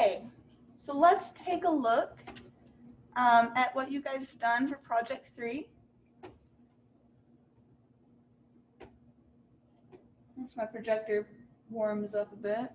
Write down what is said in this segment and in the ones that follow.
Okay, so let's take a look at what you guys have done for project 3. Once my projector warms up a bit.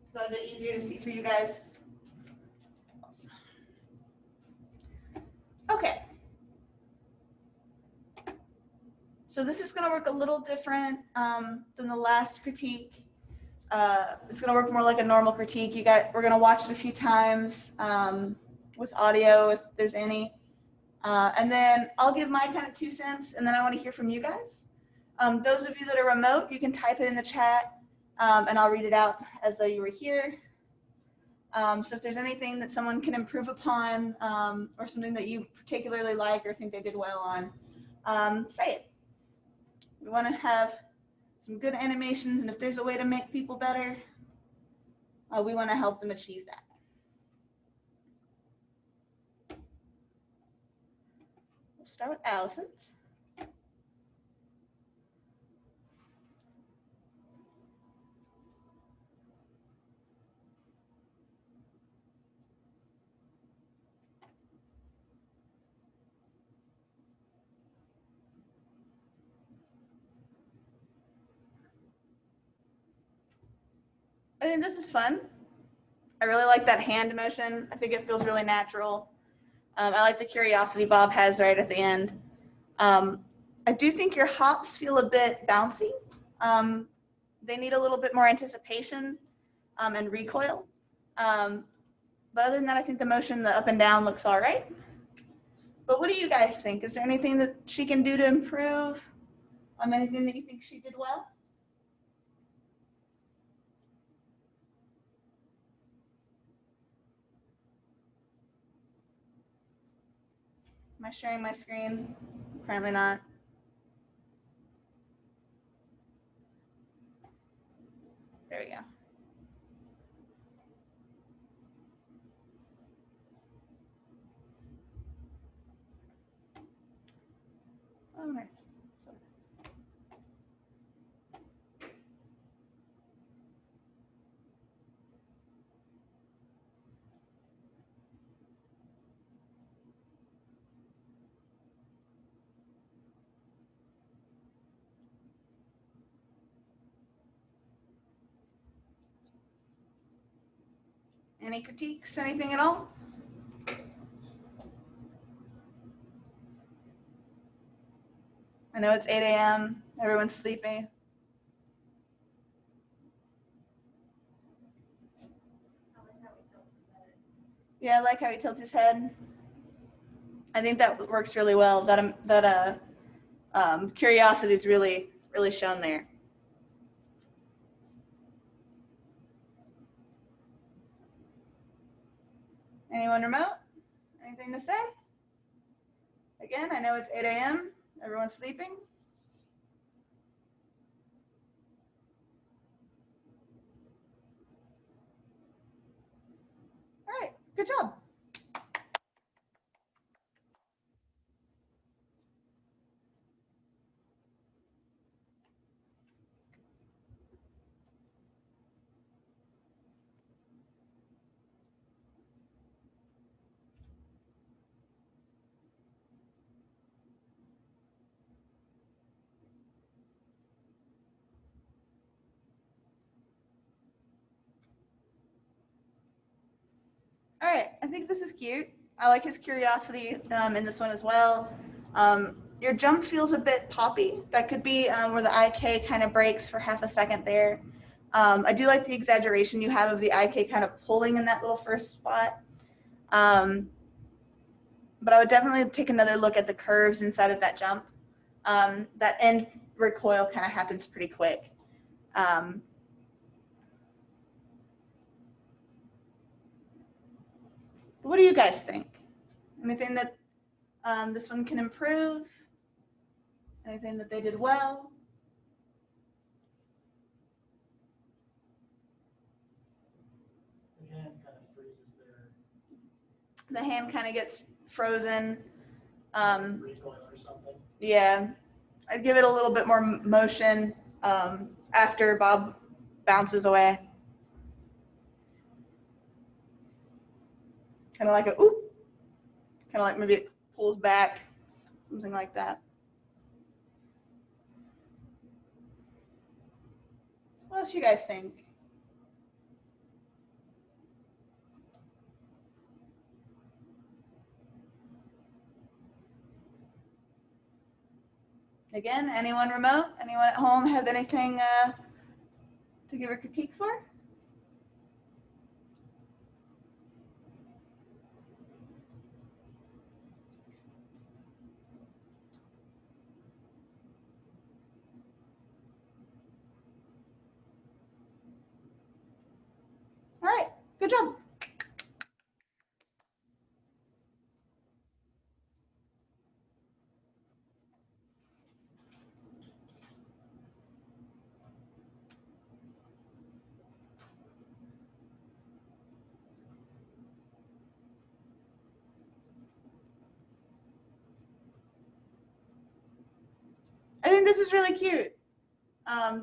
Is that a bit easier to see for you guys? Awesome. Okay. So this is going to work a little different than the last critique. It's going to work more like a normal critique. We're going to watch it a few times with audio if there's any. And then I'll give my kind of 2 cents, and then I want to hear from you guys. Those of you that are remote, you can type it in the chat, and I'll read it out as though you were here. So if there's anything that someone can improve upon or something that you particularly like or think they did well on, say it. We want to have some good animations, and if there's a way to make people better, we want to help them achieve that. We'll start with Allison's. I think this is fun. I really like that hand motion. I think it feels really natural. I like the curiosity Bob has right at the end. I do think your hops feel a bit bouncy. They need a little bit more anticipation and recoil. But other than that, I think the motion, the up and down looks all right. But what do you guys think? Is there anything that she can do to improve? Anything that you think she did well? Am I sharing my screen? Apparently not. There we go. Oh, nice. Any critiques? Anything at all? I know it's 8 a.m. Everyone's sleeping. Yeah, I like how he tilts his head. I think that works really well. That curiosity is really shown there. Anyone remote? Anything to say? Again, I know it's 8 a.m. Everyone's sleeping. All right, good job. All right, I think this is cute. I like his curiosity in this one as well. Your jump feels a bit poppy. That could be where the IK kind of breaks for half a second there. I do like the exaggeration you have of the IK kind of pulling in that little first spot. But I would definitely take another look at the curves inside of that jump. That end recoil kind of happens pretty quick. What do you guys think? Anything that this one can improve? Anything that they did well? The hand kind of freezes there. The hand kind of gets frozen. Recoil or something. Yeah, I'd give it a little bit more motion after Bob bounces away. Kind of like a oop. Kind of like maybe it pulls back, something like that. What else you guys think? Again, anyone remote? Anyone at home have anything to give a critique for? All right, good job. I think this is really cute.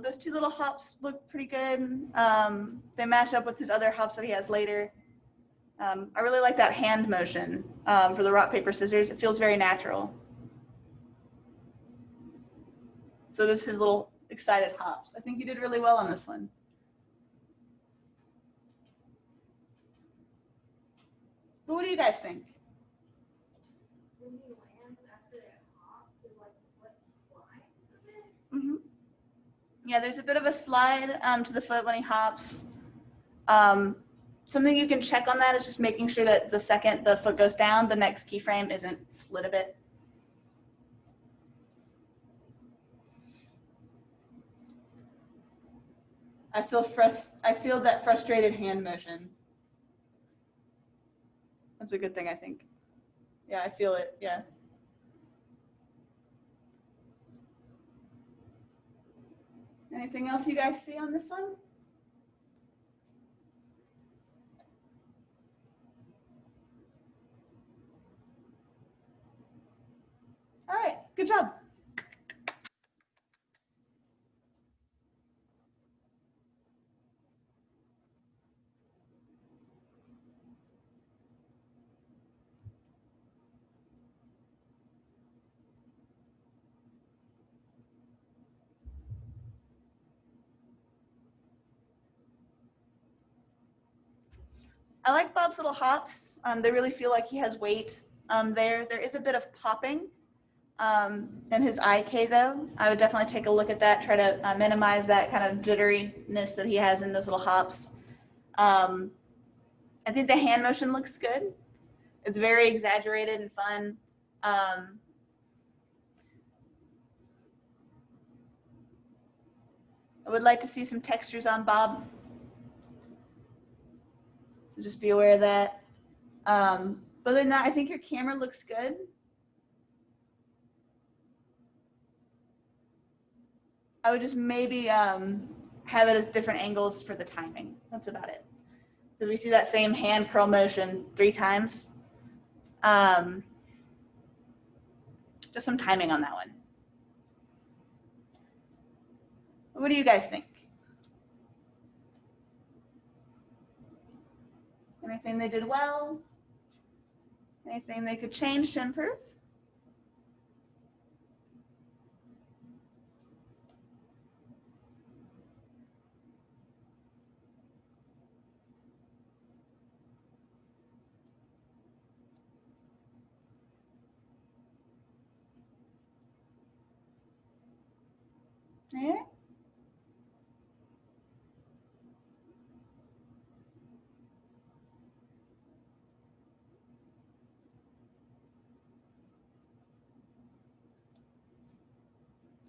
Those two little hops look pretty good. They match up with his other hops that he has later. I really like that hand motion for the rock, paper, scissors. It feels very natural. So does his little excited hops. I think you did really well on this one. But what do you guys think? When he lands after it hops, is like what slides a bit? Mm-hmm. Yeah, there's a bit of a slide to the foot when he hops. Something you can check on that is just making sure that the second the foot goes down, the next keyframe isn't slid a bit. I feel that frustrated hand motion. That's a good thing, I think. Yeah, I feel it. Yeah. Anything else you guys see on this one? All right, good job. I like Bob's little hops. They really feel like he has weight there. There is a bit of popping in his IK though. I would definitely take a look at that, try to minimize that kind of jitteriness that he has in those little hops. I think the hand motion looks good. It's very exaggerated and fun. I would like to see some textures on Bob. So just be aware of that. But other than that, I think your camera looks good. I would just maybe have it as different angles for the timing. That's about it. Because we see that same hand curl motion 3 times. Just some timing on that one. What do you guys think? Anything they did well? Anything they could change to improve? Yeah.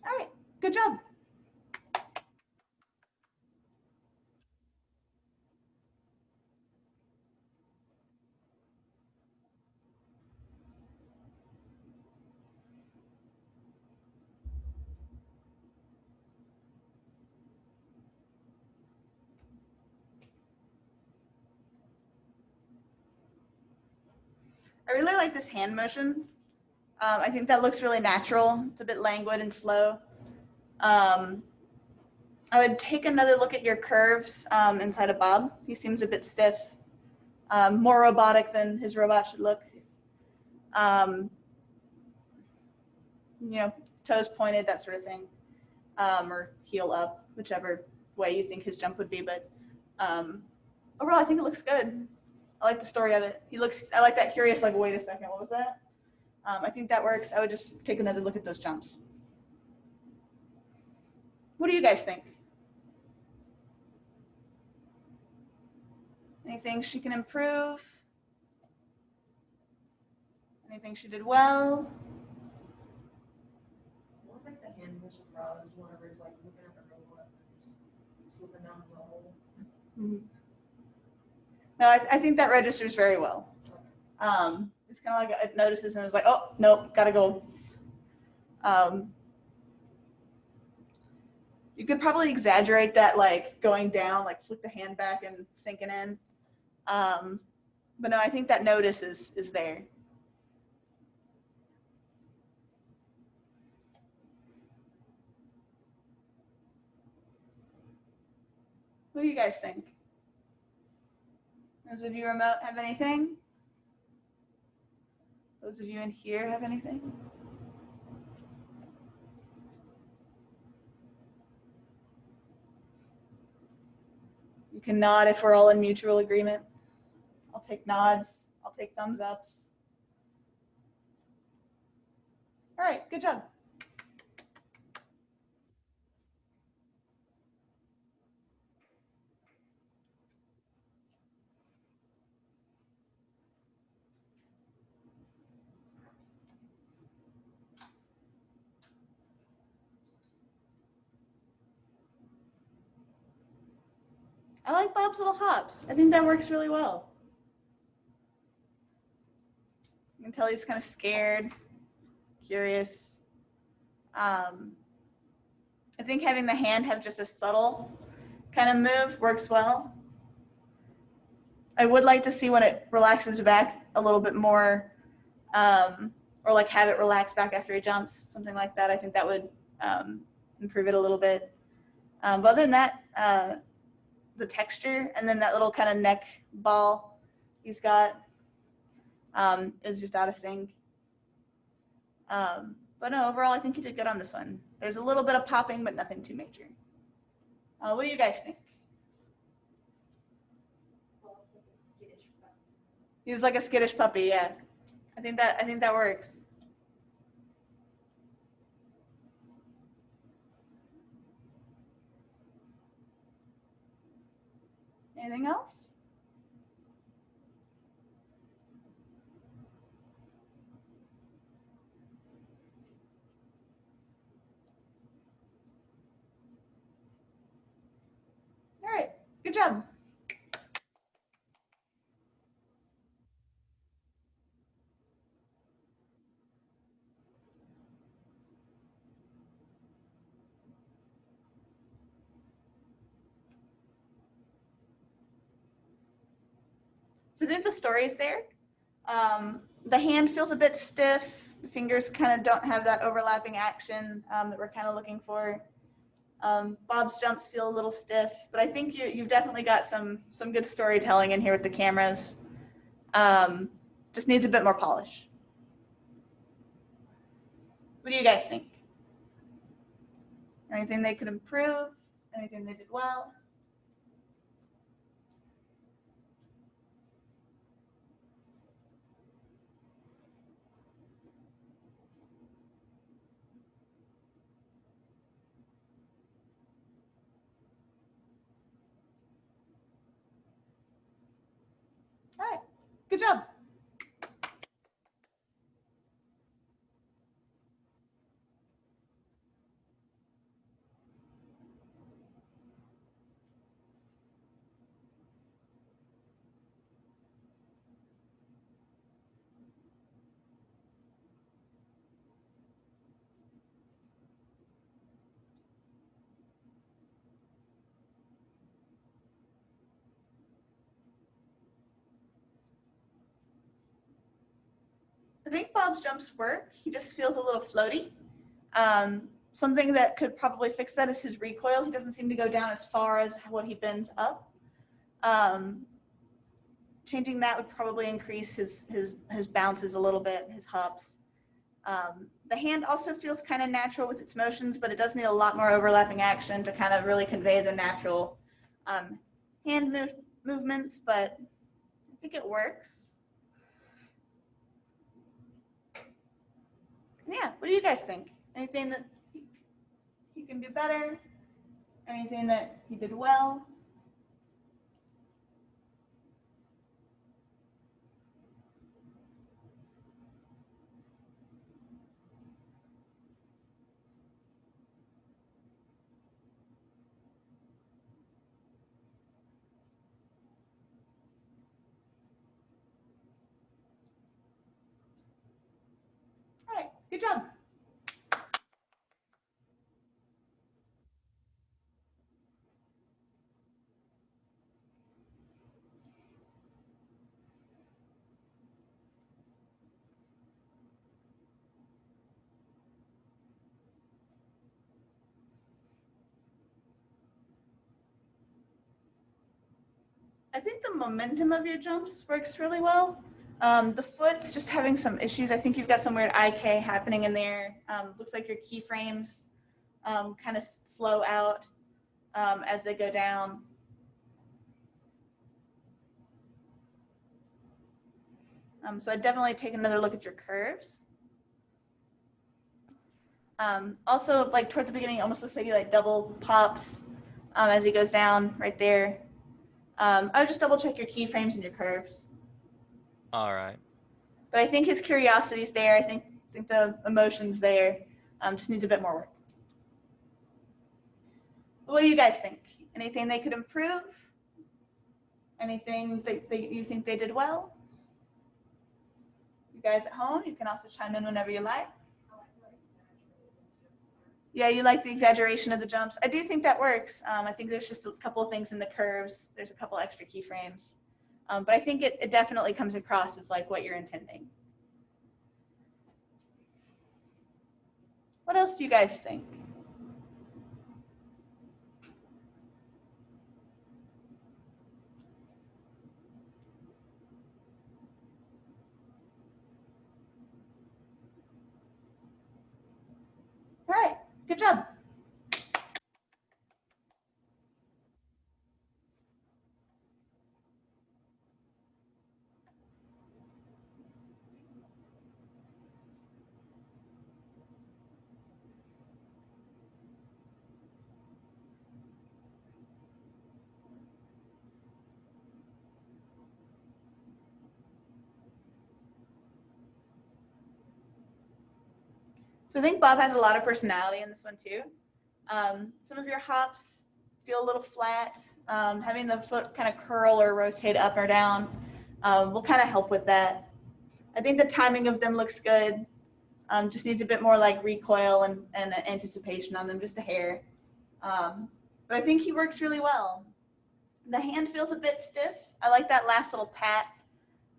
All right, good job. really like this hand motion. I think that looks really natural. It's a bit languid and slow. I would take another look at your curves inside of Bob. He seems a bit stiff, more robotic than his robot should look. You know, toes pointed, that sort of thing, or heel up, whichever way you think his jump would be. But overall, I think it looks good. I like the story of it. I like that curious, like, wait a second, what was that? I think that works. I would just take another look at those jumps. What do you guys think? Anything she can improve? Anything she did well? I think the hand motion route is whenever he's like looking at the robot and just slipping down the hole. No, I think that registers very well. It's kind of like it notices and it's like, oh, nope, gotta go. You could probably exaggerate that, like going down, like flick the hand back and sinking in. But no, I think that notice is there. What do you guys think? Those of you remote have anything? Those of you in here have anything? You can nod if we're all in mutual agreement. I'll take nods. I'll take thumbs ups. All right, good job. I like Bob's little hops. I think that works really well. You can tell he's kind of scared, curious. I think having the hand have just a subtle kind of move works well. I would like to see when it relaxes back a little bit more, or like have it relax back after he jumps, something like that. I think that would improve it a little bit. But other than that, the texture and then that little kind of neck ball he's got is just out of sync. But no, overall, I think he did good on this one. There's a little bit of popping, but nothing too major. What do you guys think? He's like a skittish puppy, yeah. I think that works. Anything else? All right, good job. So I think the story's there. The hand feels a bit stiff. The fingers kind of don't have that overlapping action that we're kind of looking for. Bob's jumps feel a little stiff, but I think you've definitely got some good storytelling in here with the cameras. Just needs a bit more polish. What do you guys think? Anything they could improve? Anything they did well? All right, good job. Bob's jumps work. He just feels a little floaty. Something that could probably fix that is his recoil. He doesn't seem to go down as far as what he bends up. Changing that would probably increase his bounces a little bit, his hops. The hand also feels kind of natural with its motions, but it does need a lot more overlapping action to kind of really convey the natural hand movements, but I think it works. Yeah, what do you guys think? Anything that he can do better? Anything that he did well? All right, good job. I think the momentum of your jumps works really well. The foot's just having some issues. I think you've got some weird IK happening in there. Looks like your keyframes kind of slow out as they go down. So I'd definitely take another look at your curves. Also, like towards the beginning, it almost looks like he like double pops as he goes down right there. I would just double check your keyframes and your curves. All right. But I think his curiosity's there. I think the emotion's there. Just needs a bit more work. But what do you guys think? Anything they could improve? Anything that you think they did well? You guys at home, you can also chime in whenever you like. Yeah, you like the exaggeration of the jumps. I do think that works. I think there's just a couple of things in the curves. There's a couple extra keyframes. But I think it definitely comes across as like what you're intending. What else do you guys think? All right, good job. So I think Bob has a lot of personality in this one too. Some of your hops feel a little flat. Having the foot kind of curl or rotate up or down will kind of help with that. I think the timing of them looks good. Just needs a bit more like recoil and anticipation on them, just a hair. But I think he works really well. The hand feels a bit stiff. I like that last little pat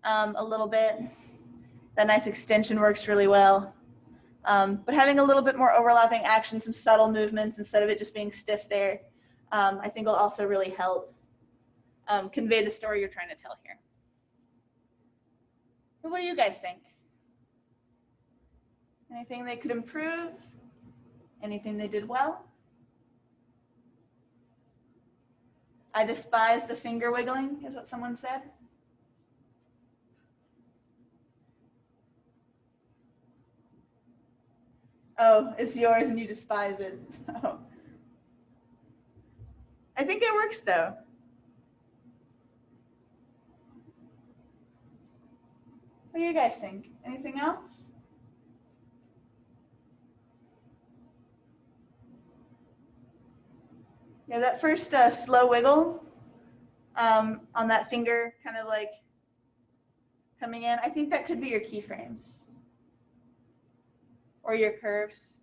a little bit. That nice extension works really well. But having a little bit more overlapping action, some subtle movements instead of it just being stiff there, I think will also really help convey the story you're trying to tell here. But what do you guys think? Anything they could improve? Anything they did well? I despise the finger wiggling, is what someone said. Oh, it's yours and you despise it. Oh. I think it works though. What do you guys think? Anything else? Yeah, that first slow wiggle on that finger kind of like coming in, I think that could be your keyframes or your curves.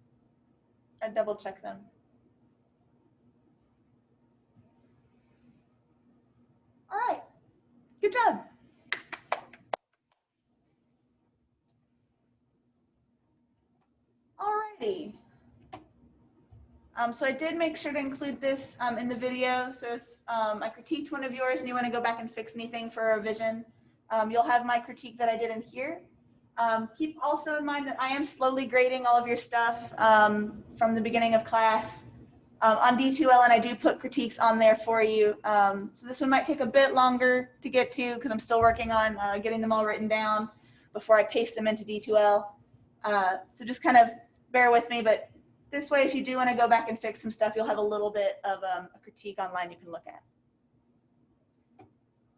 I'd double check them. All right, good job. Alrighty. So I did make sure to include this in the video. So if I critiqued one of yours and you want to go back and fix anything for a revision, you'll have my critique that I did in here. Keep also in mind that I am slowly grading all of your stuff from the beginning of class on D2L, and I do put critiques on there for you. So this one might take a bit longer to get to because I'm still working on getting them all written down before I paste them into D2L. So just kind of bear with me, but this way, if you do want to go back and fix some stuff, you'll have a little bit of a critique online you can look at.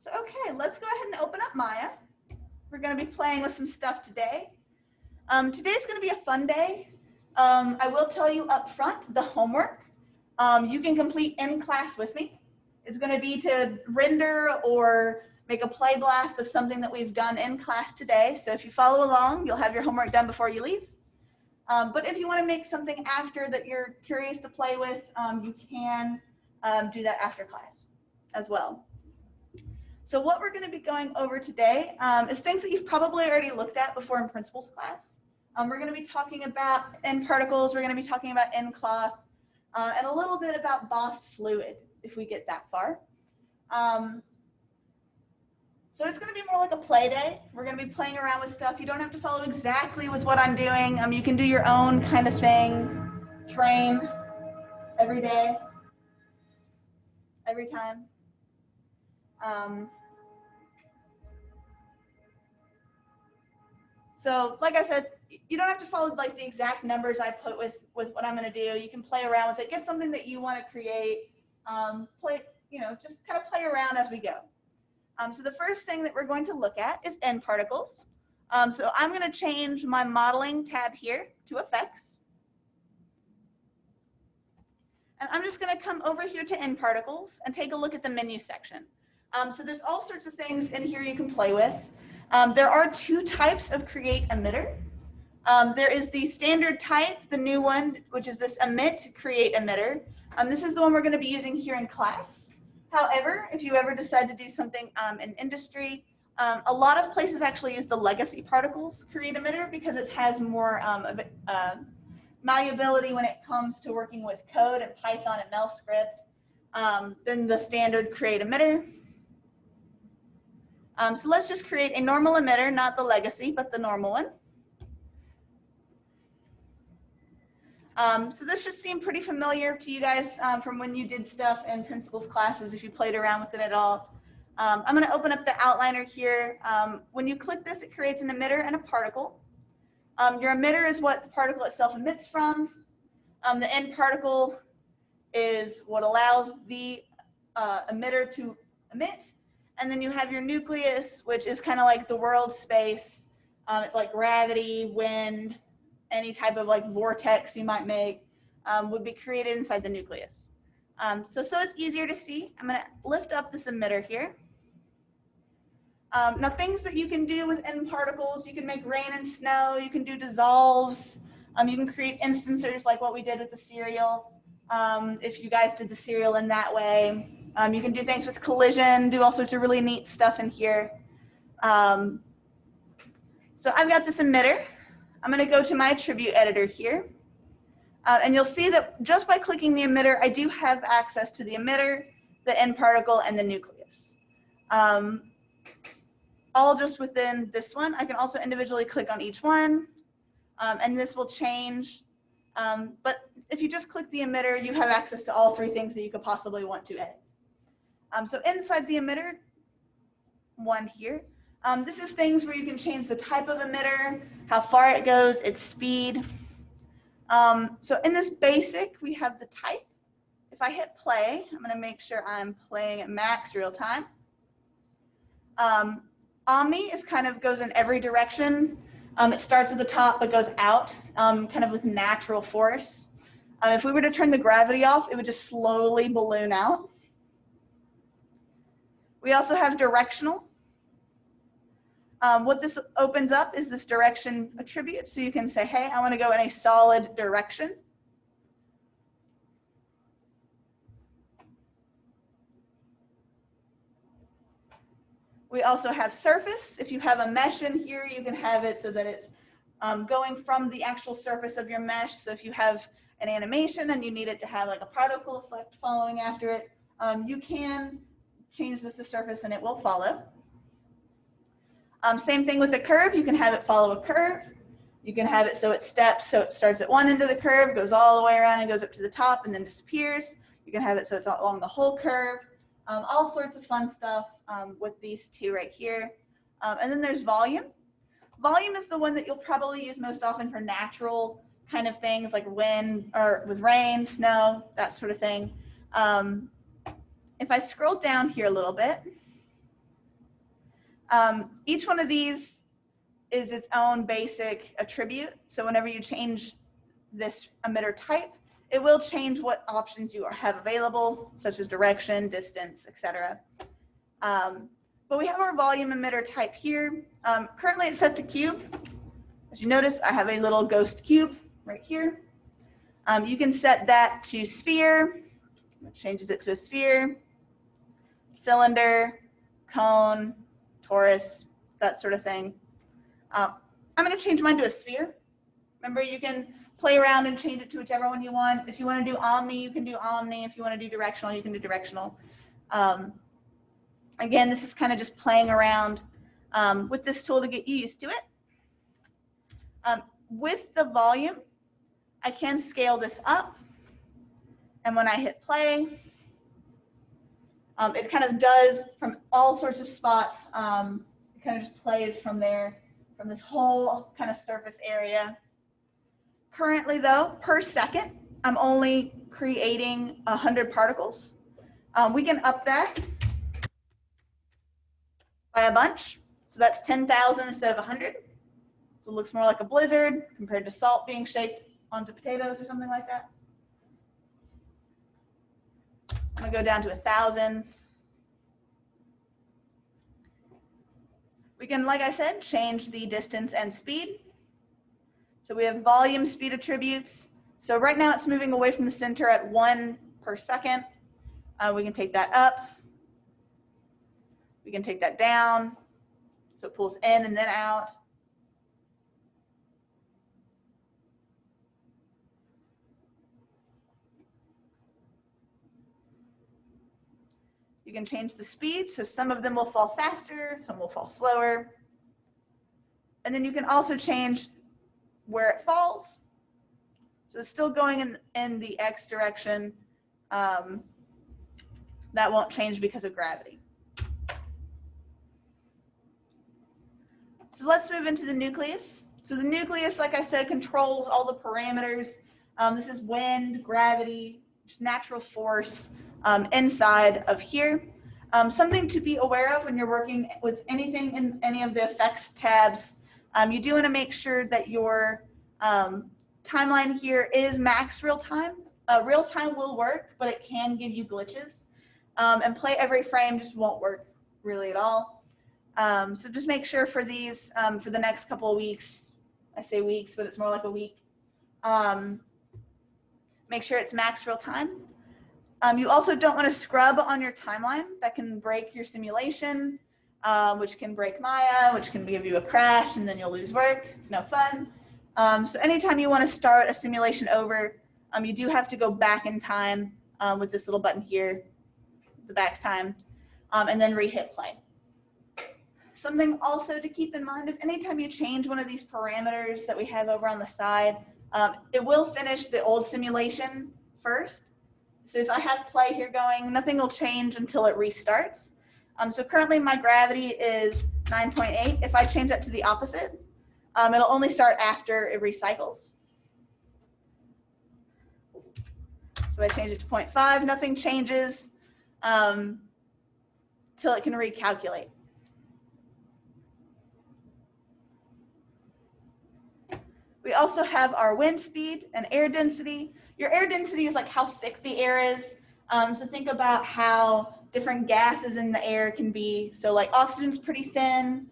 So, okay, let's go ahead and open up Maya. We're going to be playing with some stuff today. Today's going to be a fun day. I will tell you up front, the homework, you can complete in class with me. It's going to be to render or make a play blast of something that we've done in class today. So if you follow along, you'll have your homework done before you leave. But if you want to make something after that you're curious to play with, you can do that after class as well. So what we're going to be going over today is things that you've probably already looked at before in principles class. We're going to be talking about end particles. We're going to be talking about end cloth and a little bit about Boss fluid if we get that far. So it's going to be more like a play day. We're going to be playing around with stuff. You don't have to follow exactly with what I'm doing. You can do your own kind of thing. Train every day, every time. So like I said, you don't have to follow like the exact numbers I put with what I'm going to do. You can play around with it. Get something that you want to create. Just kind of play around as we go. So the first thing that we're going to look at is end particles. So I'm going to change my modeling tab here to effects. And I'm just going to come over here to end particles and take a look at the menu section. So there's all sorts of things in here you can play with. There are two types of create emitter. There is the standard type, the new one, which is this emit create emitter. This is the one we're going to be using here in class. However, if you ever decide to do something in industry, a lot of places actually use the legacy particles create emitter because it has more malleability when it comes to working with code and Python and MelScript than the standard create emitter. So let's just create a normal emitter, not the legacy, but the normal one. So this should seem pretty familiar to you guys from when you did stuff in principles classes, if you played around with it at all. I'm going to open up the outliner here. When you click this, it creates an emitter and a particle. Your emitter is what the particle itself emits from. The end particle is what allows the emitter to emit. And then you have your nucleus, which is kind of like the world space. It's like gravity, wind, any type of like vortex you might make would be created inside the nucleus. So it's easier to see. I'm going to lift up this emitter here. Now things that you can do with end particles, you can make rain and snow, you can do dissolves, you can create instancers like what we did with the cereal. If you guys did the cereal in that way. You can do things with collision, do all sorts of really neat stuff in here. So I've got this emitter. I'm going to go to my attribute editor here. And you'll see that just by clicking the emitter, I do have access to the emitter, the end particle, and the nucleus. All just within this one. I can also individually click on each one, and this will change. But if you just click the emitter, you have access to all three things that you could possibly want to edit. So inside the emitter, one here, this is things where you can change the type of emitter, how far it goes, its speed. So in this basic, we have the type. If I hit play, I'm going to make sure I'm playing at max real time. Omni is kind of goes in every direction. It starts at the top but goes out, kind of with natural force. If we were to turn the gravity off, it would just slowly balloon out. We also have directional. What this opens up is this direction attribute. So you can say, hey, I want to go in a solid direction. We also have surface. If you have a mesh in here, you can have it so that it's going from the actual surface of your mesh. So if you have an animation and you need it to have like a particle effect following after it, you can change this to surface and it will follow. Same thing with a curve. You can have it follow a curve. You can have it so it steps, so it starts at one end of the curve, goes all the way around and goes up to the top and then disappears. You can have it so it's along the whole curve. All sorts of fun stuff with these two right here. And then there's volume. Volume is the one that you'll probably use most often for natural kind of things like wind or with rain, snow, that sort of thing. If I scroll down here a little bit, each one of these is its own basic attribute. So whenever you change this emitter type, it will change what options you have available, such as direction, distance, etc. But we have our volume emitter type here. Currently it's set to cube. As you notice, I have a little ghost cube right here. You can set that to sphere, which changes it to a sphere, cylinder, cone, torus, that sort of thing. I'm going to change mine to a sphere. Remember, you can play around and change it to whichever one you want. If you want to do omni, you can do omni. If you want to do directional, you can do directional. Again, this is kind of just playing around with this tool to get you used to it. With the volume, I can scale this up. And when I hit play, it kind of does from all sorts of spots. It kind of just plays from there, from this whole kind of surface area. Currently though, per second, I'm only creating 100 particles. We can up that by a bunch. So that's 10,000 instead of 100. So it looks more like a blizzard compared to salt being shaped onto potatoes or something like that. I'm gonna go down to 1,000. We can, like I said, change the distance and speed. So we have volume, speed attributes. So right now it's moving away from the center at 1 per second. We can take that up. We can take that down. So it pulls in and then out. You can change the speed. So some of them will fall faster, some will fall slower. And then you can also change where it falls. So it's still going in the X direction. That won't change because of gravity. So let's move into the nucleus. So the nucleus, like I said, controls all the parameters. This is wind, gravity, just natural force inside of here. Something to be aware of when you're working with anything in any of the effects tabs, you do want to make sure that your timeline here is max real time. Real time will work, but it can give you glitches. And play every frame just won't work really at all. So just make sure for these, for the next couple of weeks, I say weeks, but it's more like a week, make sure it's max real time. You also don't want to scrub on your timeline. That can break your simulation, which can break Maya, which can give you a crash, and then you'll lose work. It's no fun. So anytime you want to start a simulation over, you do have to go back in time with this little button here, the back time, and then re-hit play. Something also to keep in mind is anytime you change one of these parameters that we have over on the side, it will finish the old simulation first. So if I have play here going, nothing will change until it restarts. So currently my gravity is 9.8. If I change that to the opposite, it'll only start after it recycles. So I change it to 0.5, nothing changes till it can recalculate. We also have our wind speed and air density. Your air density is like how thick the air is. So think about how different gases in the air can be. So like oxygen's pretty thin.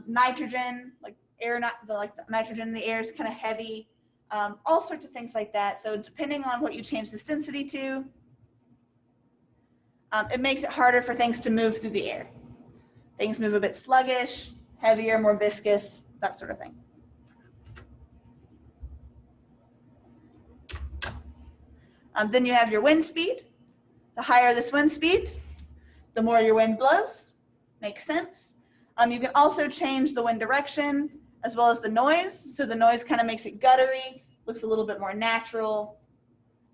Nitrogen, like air, the nitrogen in the air is kind of heavy. All sorts of things like that. So depending on what you change the density to, it makes it harder for things to move through the air. Things move a bit sluggish, heavier, more viscous, that sort of thing. Then you have your wind speed. The higher this wind speed, the more your wind blows. Makes sense. You can also change the wind direction as well as the noise. So the noise kind of makes it guttery, looks a little bit more natural,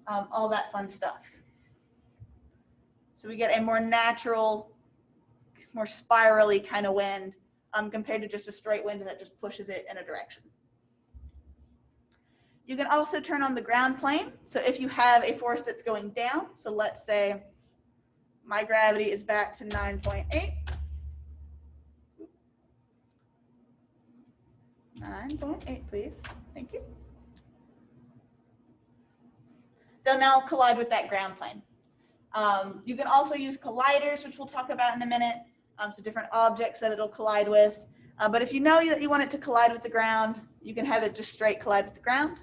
all that fun stuff. So we get a more natural, more spirally kind of wind compared to just a straight wind that just pushes it in a direction. You can also turn on the ground plane. So if you have a force that's going down, so let's say my gravity is back to 9.8. 9.8, please. Thank you. They'll now collide with that ground plane. You can also use colliders, which we'll talk about in a minute. So different objects that it'll collide with. But if you know that you want it to collide with the ground, you can have it just straight collide with the ground.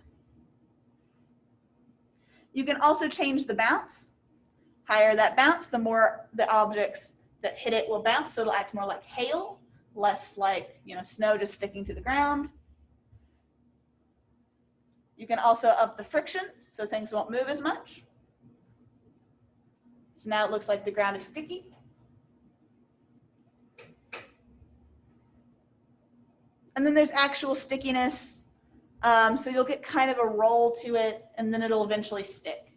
You can also change the bounce. Higher that bounce, the more the objects that hit it will bounce. So it'll act more like hail, less like, snow just sticking to the ground. You can also up the friction so things won't move as much. So now it looks like the ground is sticky. And then there's actual stickiness. So you'll get kind of a roll to it, and then it'll eventually stick.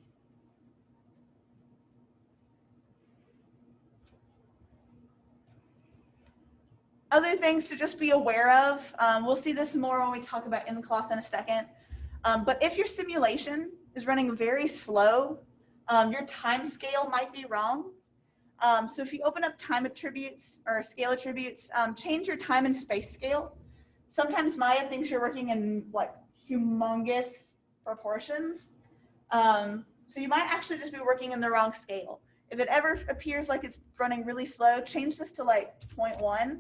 Other things to just be aware of, we'll see this more when we talk about InCloth in a second, but if your simulation is running very slow, your time scale might be wrong. So if you open up time attributes or scale attributes, change your time and space scale. Sometimes Maya thinks you're working in like humongous proportions. So you might actually just be working in the wrong scale. If it ever appears like it's running really slow, change this to like 0.1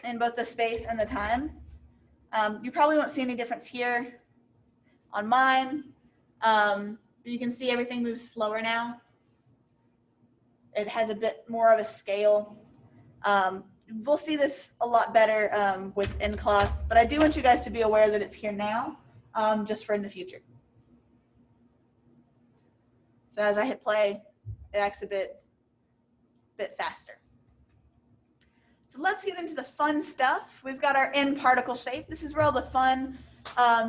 in both the space and the time. You probably won't see any difference here on mine. You can see everything moves slower now. It has a bit more of a scale. We'll see this a lot better with InCloth, but I do want you guys to be aware that it's here now, just for in the future. So as I hit play, it acts a bit faster. So let's get into the fun stuff. We've got our end particle shape. This is where all the fun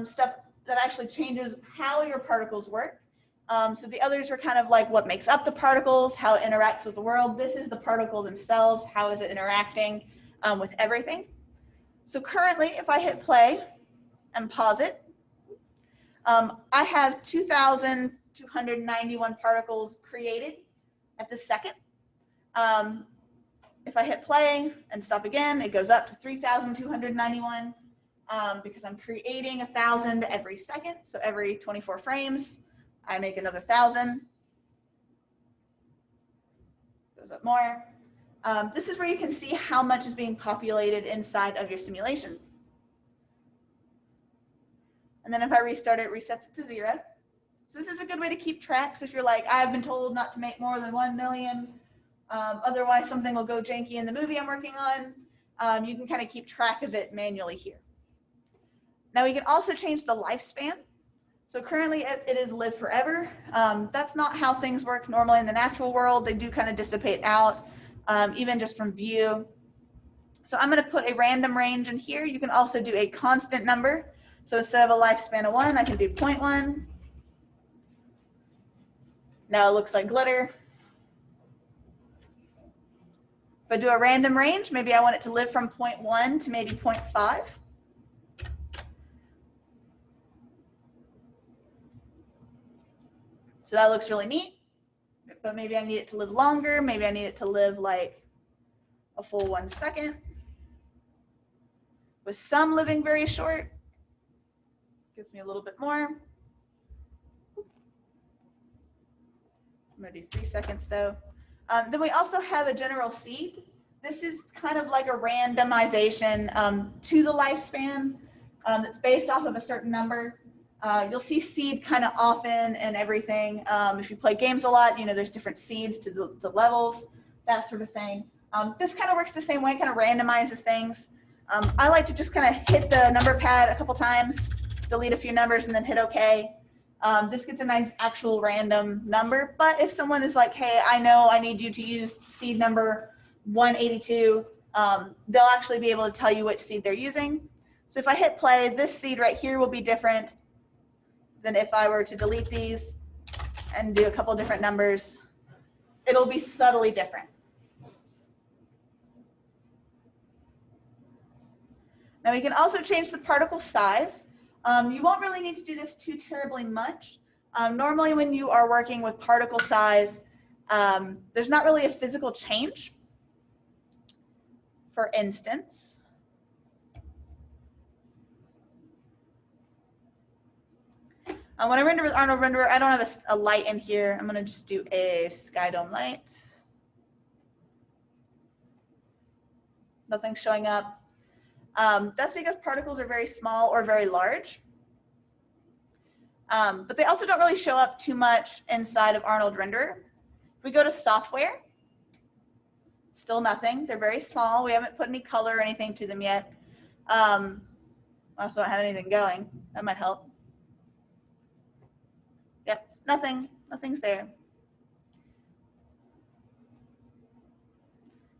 stuff that actually changes how your particles work. So the others were kind of like what makes up the particles, how it interacts with the world. This is the particle themselves. How is it interacting with everything? So currently, if I hit play and pause it, I have 2,291 particles created at the second. If I hit play and stop again, it goes up to 3,291 because I'm creating 1,000 every second. So every 24 frames, I make another 1,000. Goes up more. This is where you can see how much is being populated inside of your simulation. And then if I restart it, resets it to 0. So this is a good way to keep track. So if you're like, I've been told not to make more than 1 million, otherwise something will go janky in the movie I'm working on, you can kind of keep track of it manually here. Now we can also change the lifespan. So currently it is live forever. That's not how things work normally in the natural world. They do kind of dissipate out, even just from view. So I'm going to put a random range in here. You can also do a constant number. So instead of a lifespan of 1, I can do 0.1. Now it looks like glitter. If I do a random range, maybe I want it to live from 0.1 to maybe 0.5. So that looks really neat, but maybe I need it to live longer. Maybe I need it to live like a full 1 second. With some living very short, gives me a little bit more. I'm gonna do 3 seconds though. Then we also have a general seed. This is kind of like a randomization to the lifespan that's based off of a certain number. You'll see seed kind of often and everything. If you play games a lot, there's different seeds to the levels, that sort of thing. This kind of works the same way, kind of randomizes things. I like to just kind of hit the number pad a couple times, delete a few numbers, and then hit OK. This gets a nice actual random number, but if someone is like, hey, I know I need you to use seed number 182, they'll actually be able to tell you which seed they're using. So if I hit play, this seed right here will be different than if I were to delete these and do a couple different numbers. It'll be subtly different. Now we can also change the particle size. You won't really need to do this too terribly much. Normally when you are working with particle size, there's not really a physical change. For instance, when I render with Arnold Renderer, I don't have a light in here. I'm going to just do a sky dome light. Nothing's showing up. That's because particles are very small or very large. But they also don't really show up too much inside of Arnold Renderer. If we go to software, still nothing. They're very small. We haven't put any color or anything to them yet. I also don't have anything going. That might help. Yep, nothing's there.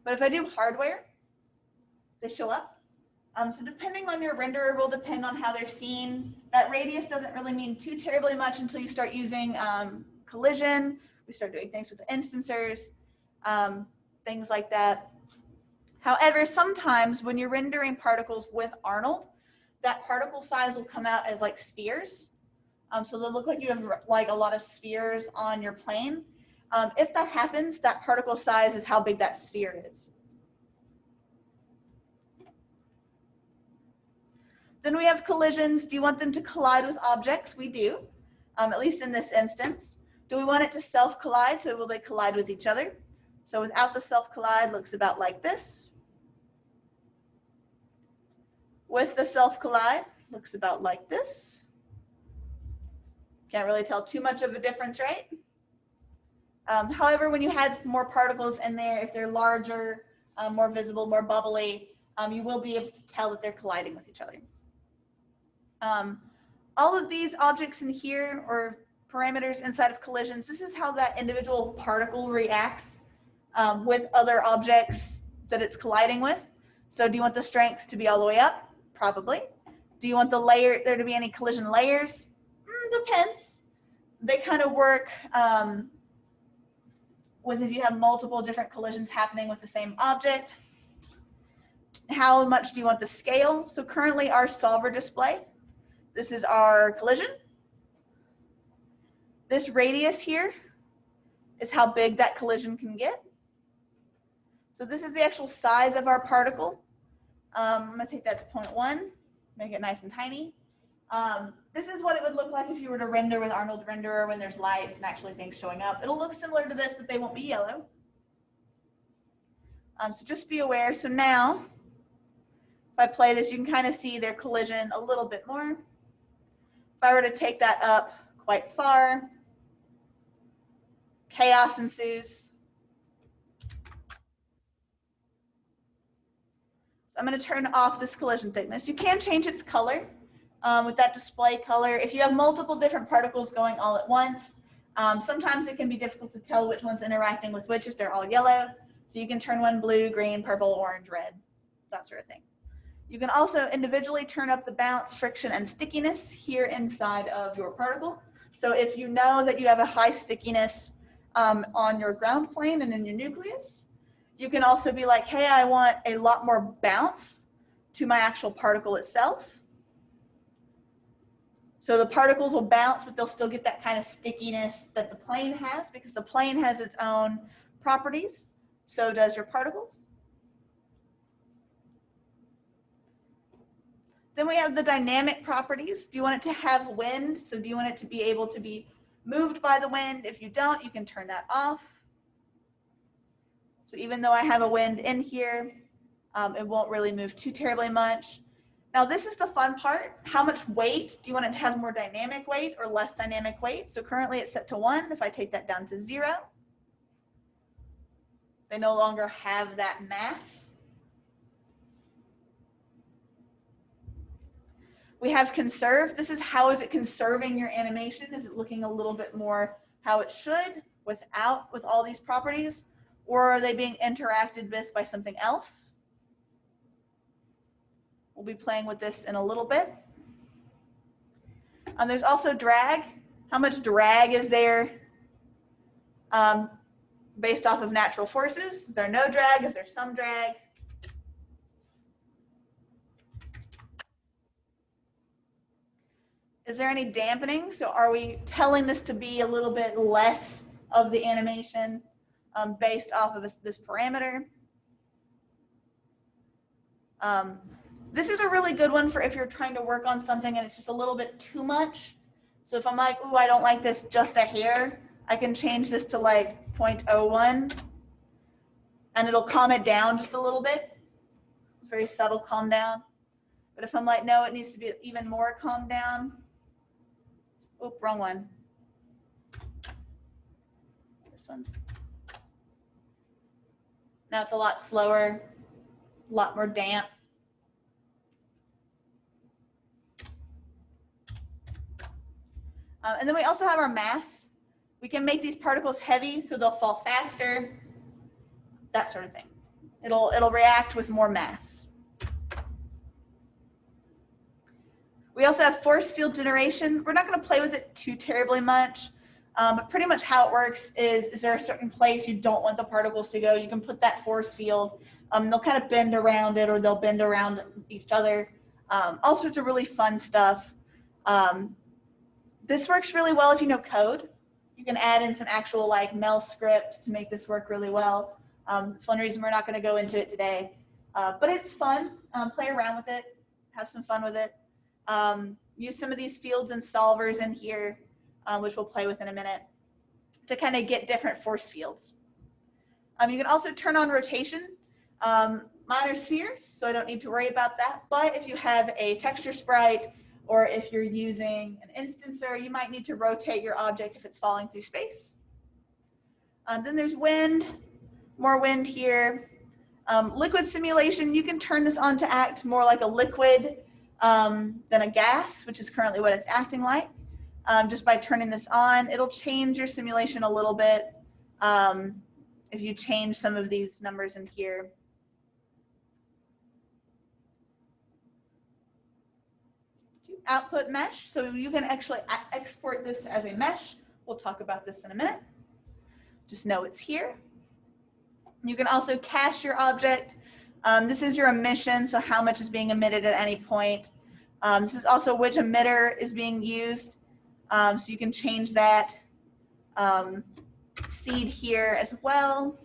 But if I do hardware, they show up. So depending on your renderer will depend on how they're seen. That radius doesn't really mean too terribly much until you start using collision. We start doing things with the instancers, things like that. However, sometimes when you're rendering particles with Arnold, that particle size will come out as like spheres. So they'll look like you have like a lot of spheres on your plane. If that happens, that particle size is how big that sphere is. Then we have collisions. Do you want them to collide with objects? We do, at least in this instance. Do we want it to self-collide? So will they collide with each other? So without the self-collide, looks about like this. With the self-collide, looks about like this. Can't really tell too much of a difference, right? However, when you had more particles in there, if they're larger, more visible, more bubbly, you will be able to tell that they're colliding with each other. All of these objects in here, or parameters inside of collisions, this is how that individual particle reacts with other objects that it's colliding with. So do you want the strength to be all the way up? Probably. Do you want there to be any collision layers? Depends. They kind of work with if you have multiple different collisions happening with the same object. How much do you want the scale? So currently our solver display, this is our collision. This radius here is how big that collision can get. So this is the actual size of our particle. I'm going to take that to 0.1, make it nice and tiny. This is what it would look like if you were to render with Arnold Renderer when there's lights and actually things showing up. It'll look similar to this, but they won't be yellow. So just be aware. So now, if I play this, you can kind of see their collision a little bit more. If I were to take that up quite far, chaos ensues. So I'm going to turn off this collision thickness. You can change its color with that display color. If you have multiple different particles going all at once, sometimes it can be difficult to tell which one's interacting with which if they're all yellow. So you can turn one blue, green, purple, orange, red, that sort of thing. You can also individually turn up the bounce, friction, and stickiness here inside of your particle. So if you know that you have a high stickiness on your ground plane and in your nucleus, you can also be like, hey, I want a lot more bounce to my actual particle itself. So the particles will bounce, but they'll still get that kind of stickiness that the plane has because the plane has its own properties. So does your particles. Then we have the dynamic properties. Do you want it to have wind? So do you want it to be able to be moved by the wind? If you don't, you can turn that off. So even though I have a wind in here, it won't really move too terribly much. Now this is the fun part. How much weight? Do you want it to have more dynamic weight or less dynamic weight? So currently it's set to 1. If I take that down to 0, they no longer have that mass. We have conserve. This is how is it conserving your animation? Is it looking a little bit more how it should with all these properties? Or are they being interacted with by something else? We'll be playing with this in a little bit. There's also drag. How much drag is there based off of natural forces? Is there no drag? Is there some drag? Is there any dampening? So are we telling this to be a little bit less of the animation based off of this parameter? This is a really good one for if you're trying to work on something and it's just a little bit too much. So if I'm like, ooh, I don't like this just a hair, I can change this to like 0.01 and it'll calm it down just a little bit. It's very subtle calm down. But if I'm like, no, it needs to be even more calmed down. Oop, wrong one. This one. Now it's a lot slower, a lot more damp. And then we also have our mass. We can make these particles heavy so they'll fall faster, that sort of thing. It'll react with more mass. We also have force field generation. We're not going to play with it too terribly much, but pretty much how it works is there a certain place you don't want the particles to go? You can put that force field. They'll kind of bend around it or they'll bend around each other. All sorts of really fun stuff. This works really well if you know code. You can add in some actual like Mel script to make this work really well. It's one reason we're not going to go into it today, but it's fun. Play around with it, have some fun with it. Use some of these fields and solvers in here, which we'll play with in a minute, to kind of get different force fields. You can also turn on rotation. Mine are spheres, so I don't need to worry about that. But if you have a texture sprite, or if you're using an instancer, you might need to rotate your object if it's falling through space. Then there's wind, more wind here. Liquid simulation, you can turn this on to act more like a liquid than a gas, which is currently what it's acting like. Just by turning this on, it'll change your simulation a little bit if you change some of these numbers in here. Output mesh, so you can actually export this as a mesh. We'll talk about this in a minute. Just know it's here. You can also cache your object. This is your emission, so how much is being emitted at any point. This is also which emitter is being used, so you can change that seed here as well.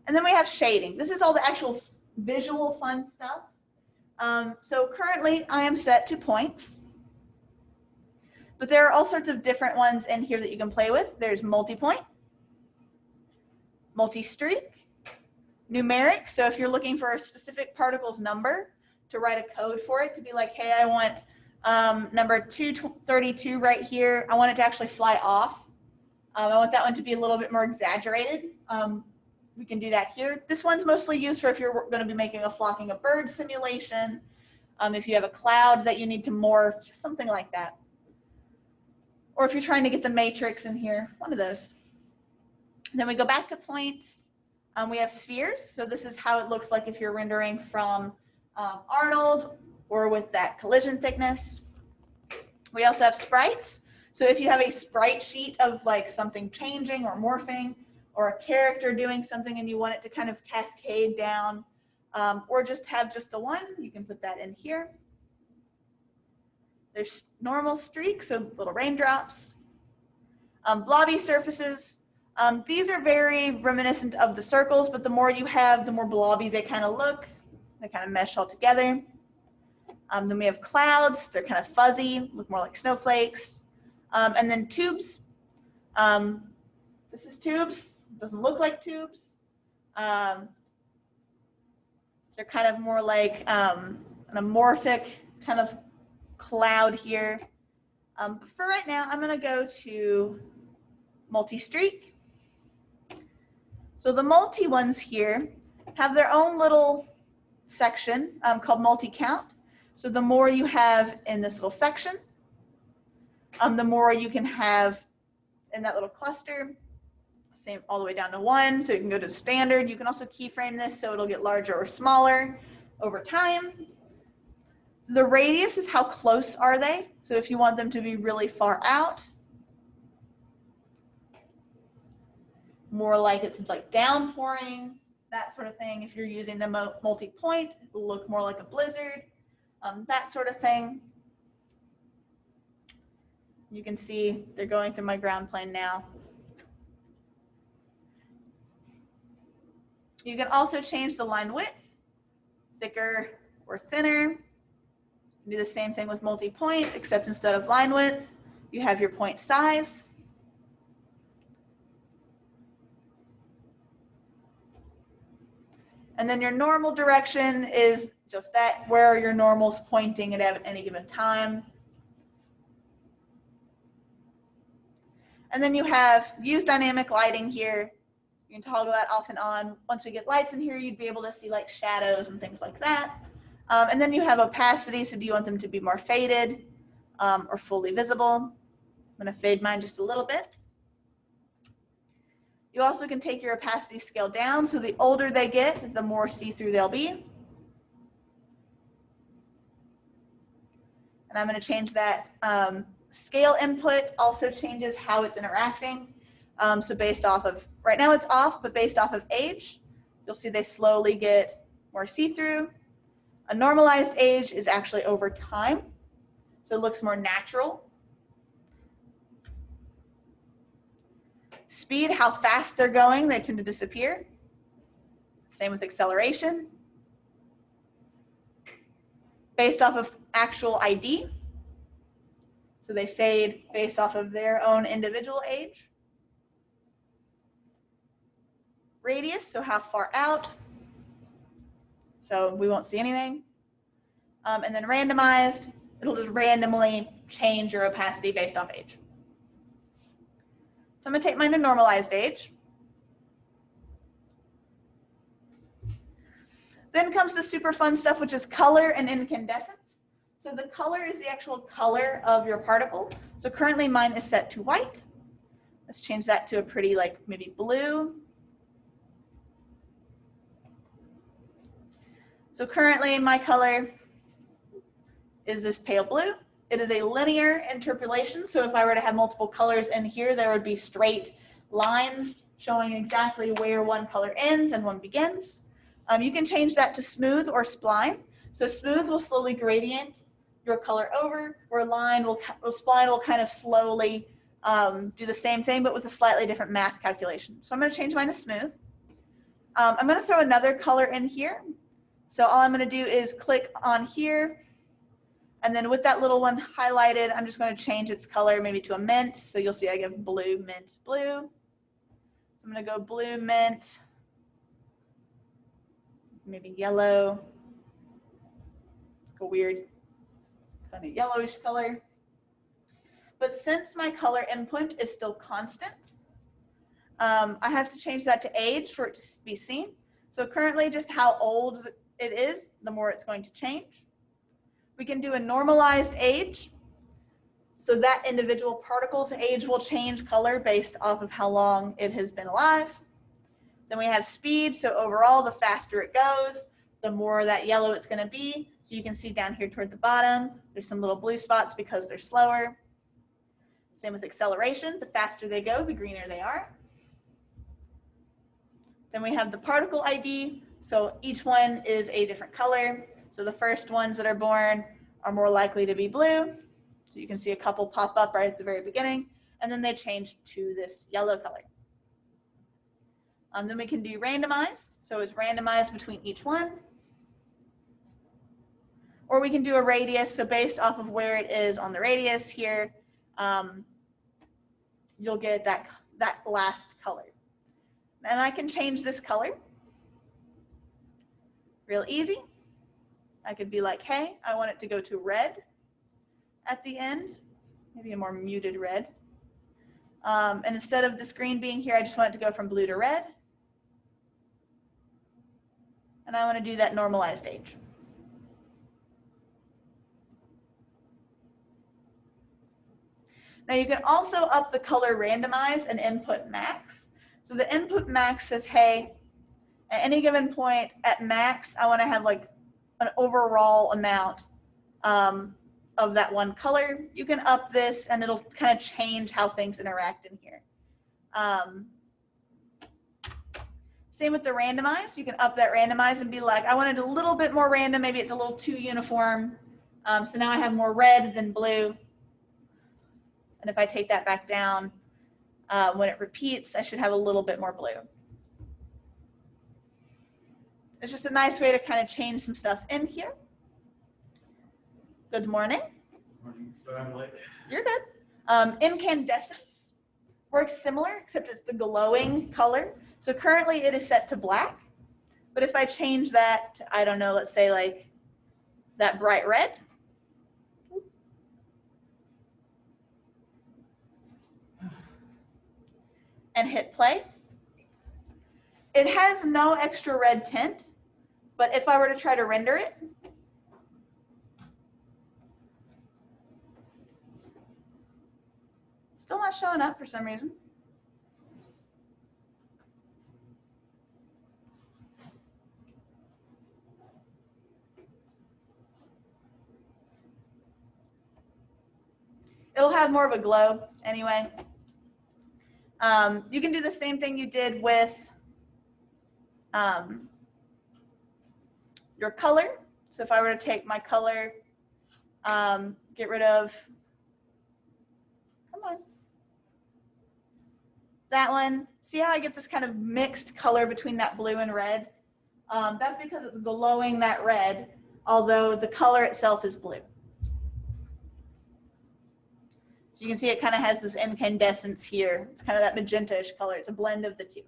And then we have shading. This is all the actual visual fun stuff. So currently I am set to points, but there are all sorts of different ones in here that you can play with. There's multi-point, multi-streak, numeric. So if you're looking for a specific particle's number to write a code for it to be like, hey, I want number 232 right here. I want it to actually fly off. I want that one to be a little bit more exaggerated. We can do that here. This one's mostly used for if you're going to be making a flocking of birds simulation, if you have a cloud that you need to morph, something like that. Or if you're trying to get the matrix in here, one of those. Then we go back to points. We have spheres. So this is how it looks like if you're rendering from Arnold or with that collision thickness. We also have sprites. So if you have a sprite sheet of like something changing or morphing, or a character doing something and you want it to kind of cascade down, or just have just the one, you can put that in here. There's normal streaks, so little raindrops. Blobby surfaces. These are very reminiscent of the circles, but the more you have, the more blobby they kind of look. They kind of mesh all together. Then we have clouds. They're kind of fuzzy, look more like snowflakes. And then tubes. This is tubes. Doesn't look like tubes. They're kind of more like an amorphic kind of cloud here. But for right now, I'm going to go to multi-streak. So the multi ones here have their own little section called multi-count, So the more you have in this little section, the more you can have in that little cluster. Same all the way down to 1, so you can go to standard. You can also keyframe this so it'll get larger or smaller over time. The radius is how close are they. So if you want them to be really far out, more like it's like downpouring, that sort of thing. If you're using the multi-point, it'll look more like a blizzard, that sort of thing. You can see they're going through my ground plane now. You can also change the line width, thicker or thinner. Do the same thing with multi-point, except instead of line width, you have your point size. And then your normal direction is just that, where are your normals pointing at any given time. And then you have use dynamic lighting here. You can toggle that off and on. Once we get lights in here, you'd be able to see like shadows and things like that. And then you have opacity, so do you want them to be more faded or fully visible? I'm going to fade mine just a little bit. You also can take your opacity scale down, so the older they get, the more see-through they'll be. And I'm going to change that. Scale input also changes how it's interacting. So based off of, right now it's off, but based off of age, you'll see they slowly get more see-through. A normalized age is actually over time, so it looks more natural. Speed, how fast they're going, they tend to disappear. Same with acceleration. Based off of actual ID, so they fade based off of their own individual age. Radius, so how far out, so we won't see anything. And then randomized, it'll just randomly change your opacity based off age. So I'm going to take mine to normalized age. Then comes the super fun stuff, which is color and incandescence. So the color is the actual color of your particle. So currently mine is set to white. Let's change that to a pretty like maybe blue. So currently my color is this pale blue. It is a linear interpolation. So if I were to have multiple colors in here, there would be straight lines showing exactly where one color ends and one begins. You can change that to smooth or spline. So smooth will slowly gradient your color over, or spline will kind of slowly do the same thing, but with a slightly different math calculation. So I'm going to change mine to smooth. I'm going to throw another color in here. So all I'm going to do is click on here. And then with that little one highlighted, I'm just going to change its color maybe to a mint. So you'll see I give blue, mint, blue. I'm going to go blue, mint, maybe yellow, a weird kind of yellowish color. But since my color input is still constant, I have to change that to age for it to be seen. So currently just how old it is, the more it's going to change. We can do a normalized age. So that individual particle's age will change color based off of how long it has been alive. Then we have speed. So overall, the faster it goes, the more that yellow it's going to be. So you can see down here toward the bottom, there's some little blue spots because they're slower. Same with acceleration. The faster they go, the greener they are. Then we have the particle ID. So each one is a different color. So the first ones that are born are more likely to be blue. So you can see a couple pop up right at the very beginning, and then they change to this yellow color. Then we can do randomized. So it's randomized between each one. Or we can do a radius. So based off of where it is on the radius here, you'll get that last color. And I can change this color real easy. I could be like, hey, I want it to go to red at the end, maybe a more muted red. And instead of this green being here, I just want it to go from blue to red. And I want to do that normalized age. Now you can also up the color randomize and input max. So the input max says, hey, at any given point at max, I want to have like an overall amount of that one color. You can up this and it'll kind of change how things interact in here. Same with the randomize. You can up that randomize and be like, I want it a little bit more random. Maybe it's a little too uniform. So now I have more red than blue. And if I take that back down, when it repeats, I should have a little bit more blue. It's just a nice way to kind of change some stuff in here. Good morning. So I'm like, You're good. Incandescence works similar, except it's the glowing color. So currently it is set to black. But if I change that to, I don't know, let's say like that bright red. And hit play. It has no extra red tint, but if I were to try to render it, still not showing up for some reason. It'll have more of a glow anyway. You can do the same thing you did with your color. So if I were to take my color, get rid of, come on, that one. See how I get this kind of mixed color between that blue and red? That's because it's glowing that red, although the color itself is blue. So you can see it kind of has this incandescence here. It's kind of that magenta-ish color. It's a blend of the two.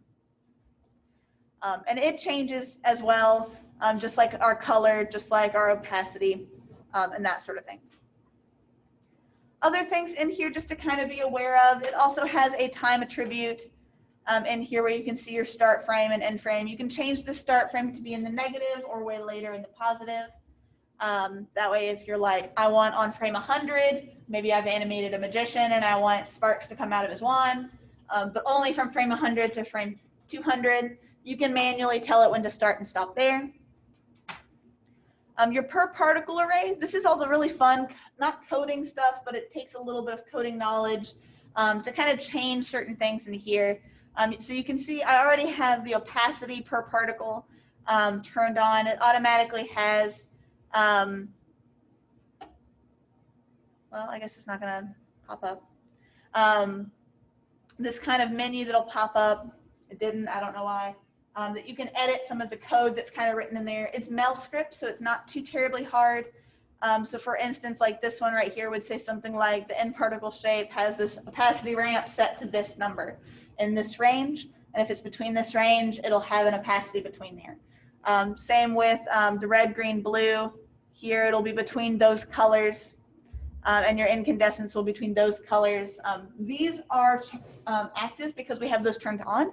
And it changes as well, just like our color, just like our opacity, and that sort of thing. Other things in here just to kind of be aware of, it also has a time attribute in here where you can see your start frame and end frame. You can change the start frame to be in the negative or way later in the positive. That way, if you're like, I want on frame 100, maybe I've animated a magician and I want sparks to come out of his wand, but only from frame 100 to frame 200, you can manually tell it when to start and stop there. Your per particle array, this is all the really fun, not coding stuff, but it takes a little bit of coding knowledge to kind of change certain things in here. So you can see I already have the opacity per particle turned on. It automatically has well, I guess it's not going to pop up. This kind of menu that'll pop up, it didn't, I don't know why, that you can edit some of the code that's kind of written in there. It's Mel script, so it's not too terribly hard. So for instance, like this one right here would say something like the end particle shape has this opacity ramp set to this number in this range. And if it's between this range, it'll have an opacity between there. Same with the red, green, blue. Here it'll be between those colors, and your incandescence will be between those colors. These are active because we have those turned on.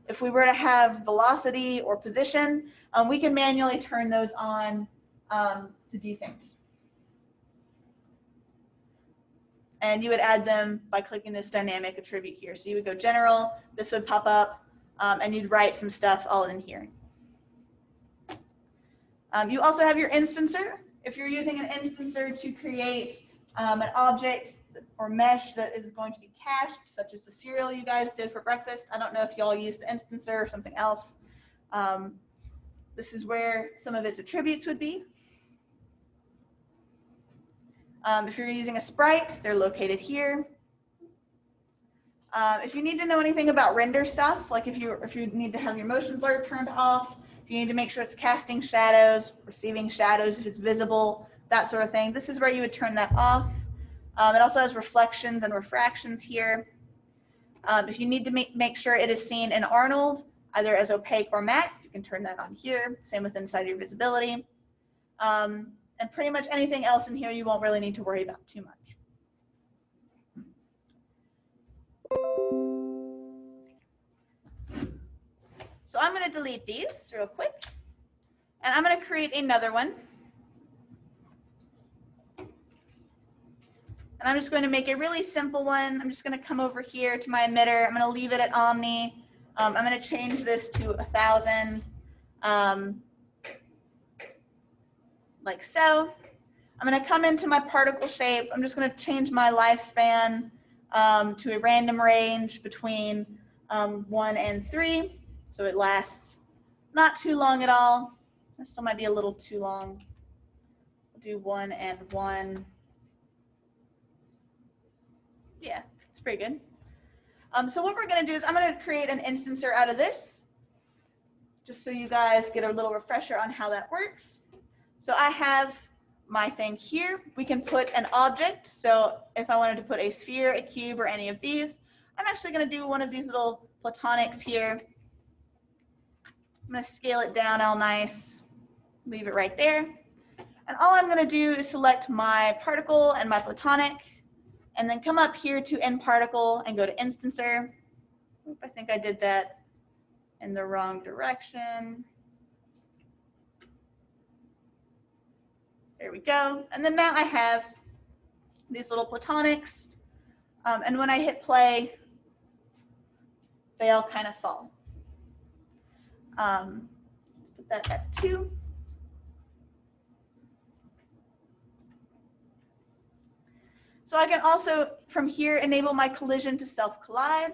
If we were to have velocity or position, we can manually turn those on to do things. And you would add them by clicking this dynamic attribute here. So you would go general, this would pop up, and you'd write some stuff all in here. You also have your instancer. If you're using an instancer to create an object or mesh that is going to be cached, such as the cereal you guys did for breakfast. I don't know if y'all use the instancer or something else. This is where some of its attributes would be. If you're using a sprite, they're located here. If you need to know anything about render stuff, like if you need to have your motion blur turned off, if you need to make sure it's casting shadows, receiving shadows, if it's visible, that sort of thing, this is where you would turn that off. It also has reflections and refractions here. If you need to make sure it is seen in Arnold, either as opaque or matte, you can turn that on here. Same with inside your visibility. And pretty much anything else in here you won't really need to worry about too much. So I'm going to delete these real quick, and I'm going to create another one. And I'm just going to make a really simple one. I'm just going to come over here to my emitter. I'm going to leave it at Omni. I'm going to change this to 1,000, like so. I'm going to come into my particle shape. I'm just going to change my lifespan to a random range between 1 and 3. So it lasts not too long at all. It still might be a little too long. We'll do 1 and 1. Yeah, it's pretty good. So what we're going to do is I'm going to create an instancer out of this, just so you guys get a little refresher on how that works. So I have my thing here. We can put an object. So if I wanted to put a sphere, a cube, or any of these, I'm actually going to do one of these little platonics here. I'm going to scale it down all nice, leave it right there. And all I'm going to do is select my particle and my platonic, and then come up here to nParticle and go to instancer. Oop, I think I did that in the wrong direction. There we go. And then now I have these little platonics. And when I hit play, they all kind of fall. Let's put that at 2. So I can also, from here, enable my collision to self-collide.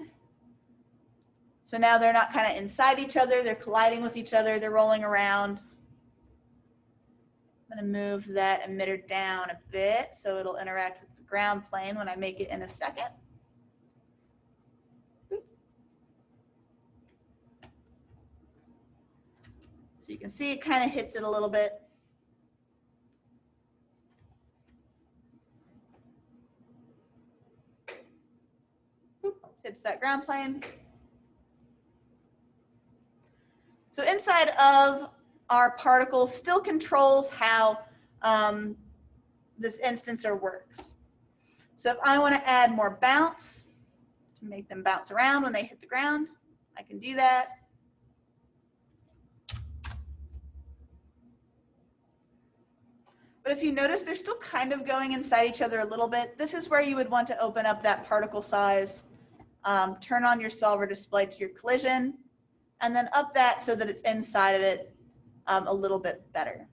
So now they're not kind of inside each other, they're colliding with each other, they're rolling around. I'm going to move that emitter down a bit so it'll interact with the ground plane when I make it in a second. So you can see it kind of hits it a little bit. Hits that ground plane. So inside of our particle still controls how this instancer works. So if I want to add more bounce to make them bounce around when they hit the ground, I can do that. But if you notice, they're still kind of going inside each other a little bit. This is where you would want to open up that particle size, turn on your solver display to your collision, and then up that so that it's inside of it a little bit better.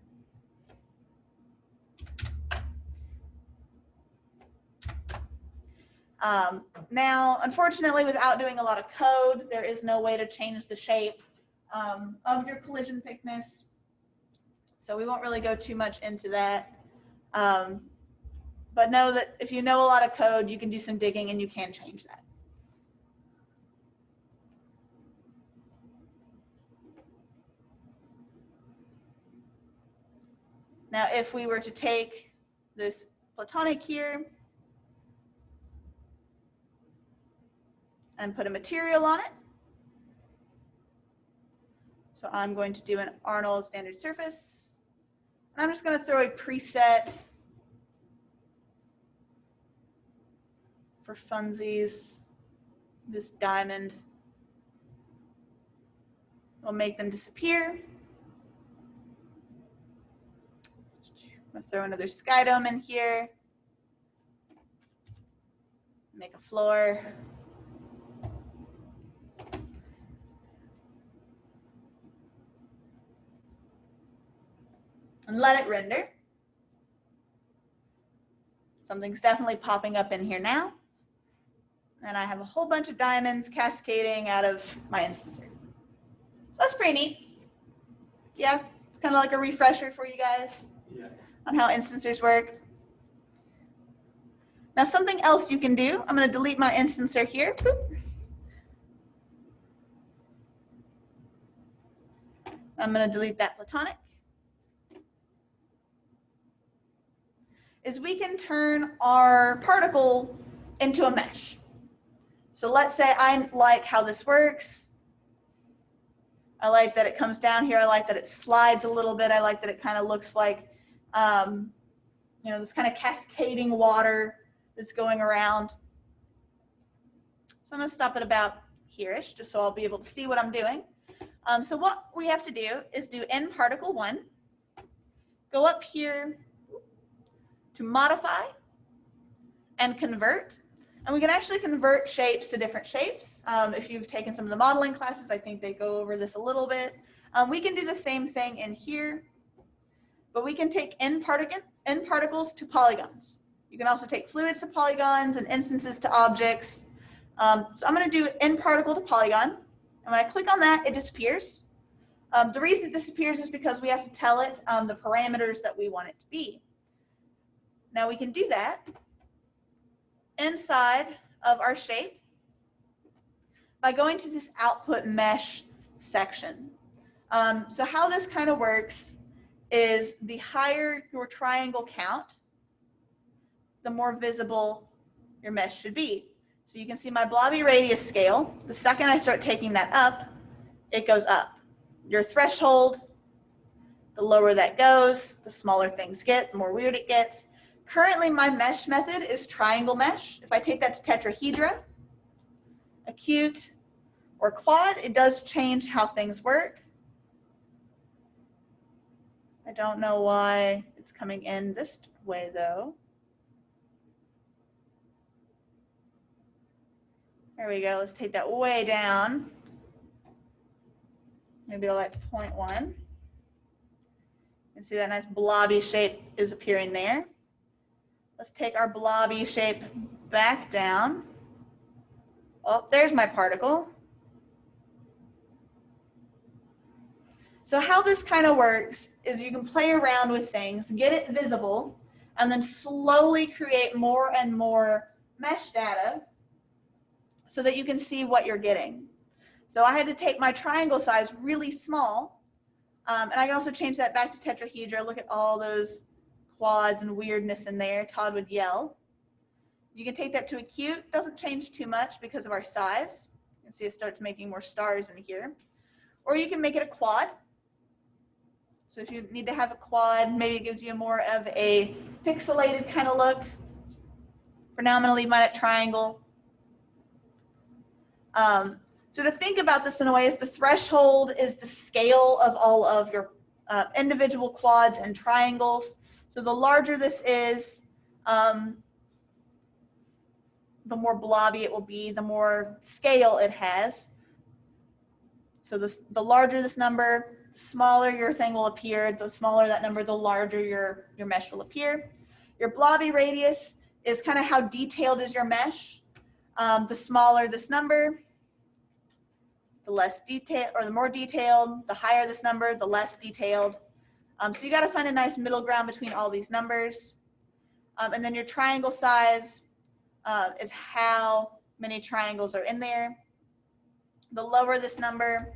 Now, unfortunately, without doing a lot of code, there is no way to change the shape of your collision thickness. So we won't really go too much into that. But know that if you know a lot of code, you can do some digging and you can change that. Now, if we were to take this platonic here and put a material on it, so I'm going to do an Arnold standard surface. And I'm just going to throw a preset for funsies, this diamond. We'll make them disappear. I'm going to throw another sky dome in here. Make a floor. And let it render. Something's definitely popping up in here now. And I have a whole bunch of diamonds cascading out of my instancer. That's pretty neat. Yeah, it's kind of like a refresher for you guys on how instancers work. Now something else you can do, I'm going to delete my instancer here. Boop. I'm going to delete that platonic. Is we can turn our particle into a mesh. So let's say I like how this works. I like that it comes down here. I like that it slides a little bit. I like that it kind of looks like, you know, this kind of cascading water that's going around. So I'm going to stop it about here-ish, just so I'll be able to see what I'm doing. So what we have to do is do nParticle1, go up here to modify, and convert. And we can actually convert shapes to different shapes. If you've taken some of the modeling classes, I think they go over this a little bit. We can do the same thing in here, but we can take end particles to polygons. You can also take fluids to polygons and instances to objects. So I'm going to do end particle to polygon. And when I click on that, it disappears. The reason it disappears is because we have to tell it the parameters that we want it to be. Now we can do that inside of our shape by going to this output mesh section. So how this kind of works is the higher your triangle count, the more visible your mesh should be. So you can see my blobby radius scale. The second I start taking that up, it goes up. Your threshold, the lower that goes, the smaller things get, the more weird it gets. Currently, my mesh method is triangle mesh. If I take that to tetrahedra, acute, or quad, it does change how things work. I don't know why it's coming in this way, though. There we go. Let's take that way down. Maybe I'll like 0.1. You can see that nice blobby shape is appearing there. Let's take our blobby shape back down. Oh, there's my particle. So how this kind of works is you can play around with things, get it visible, and then slowly create more and more mesh data so that you can see what you're getting. So I had to take my triangle size really small, and I can also change that back to tetrahedra. Look at all those quads and weirdness in there. Todd would yell. You can take that to acute. Doesn't change too much because of our size. You can see it starts making more stars in here. Or you can make it a quad. So if you need to have a quad, maybe it gives you more of a pixelated kind of look. For now, I'm going to leave mine at triangle. So to think about this in a way is the threshold is the scale of all of your individual quads and triangles. So the larger this is, the more blobby it will be, the more scale it has. So the larger this number, the smaller your thing will appear. The smaller that number, the larger your mesh will appear. Your blobby radius is kind of how detailed is your mesh. The smaller this number, the less detail, or the more detailed. The higher this number, the less detailed. So you got to find a nice middle ground between all these numbers. And then your triangle size is how many triangles are in there. The lower this number,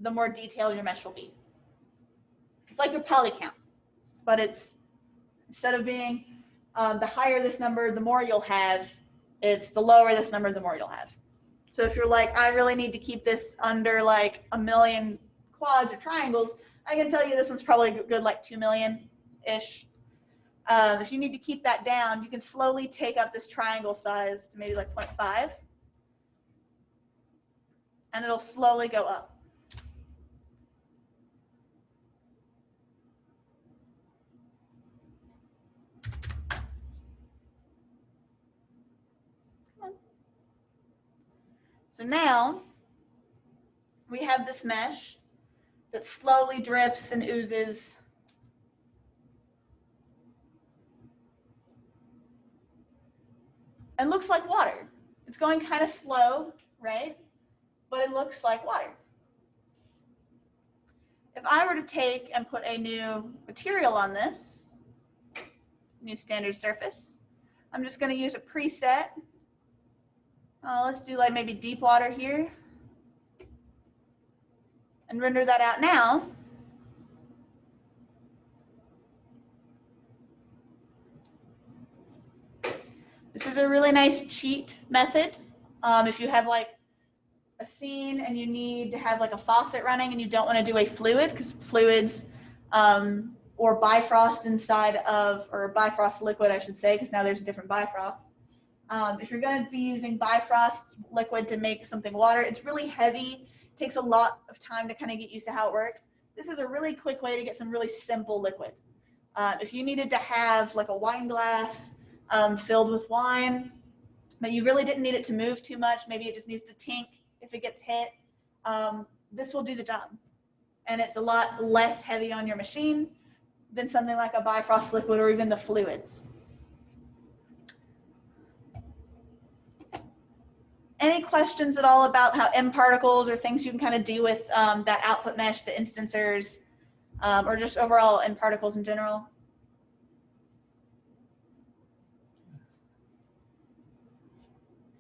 the more detailed your mesh will be. It's like your poly count, but it's instead of being the higher this number, the more you'll have, it's the lower this number, the more you'll have. So if you're like, I really need to keep this under like 1 million quads or triangles, I can tell you this one's probably good like 2 million-ish. If you need to keep that down, you can slowly take up this triangle size to maybe like 0.5, and it'll slowly go up. So now we have this mesh that slowly drips and oozes. And looks like water. It's going kind of slow, right? But it looks like water. If I were to take and put a new material on this, new standard surface, I'm just going to use a preset. Let's do like maybe deep water here and render that out now. This is a really nice cheat method. If you have like a scene and you need to have like a faucet running and you don't want to do a fluid, because fluids or Bifrost inside of, or Bifrost liquid I should say, because now there's a different Bifrost. If you're going to be using Bifrost liquid to make something water, it's really heavy. It takes a lot of time to kind of get used to how it works. This is a really quick way to get some really simple liquid. If you needed to have like a wine glass filled with wine, but you really didn't need it to move too much, maybe it just needs to tink if it gets hit, this will do the job. And it's a lot less heavy on your machine than something like a Bifrost liquid or even the fluids. Any questions at all about how M particles or things you can kind of do with that output mesh, the instancers, or just overall M particles in general?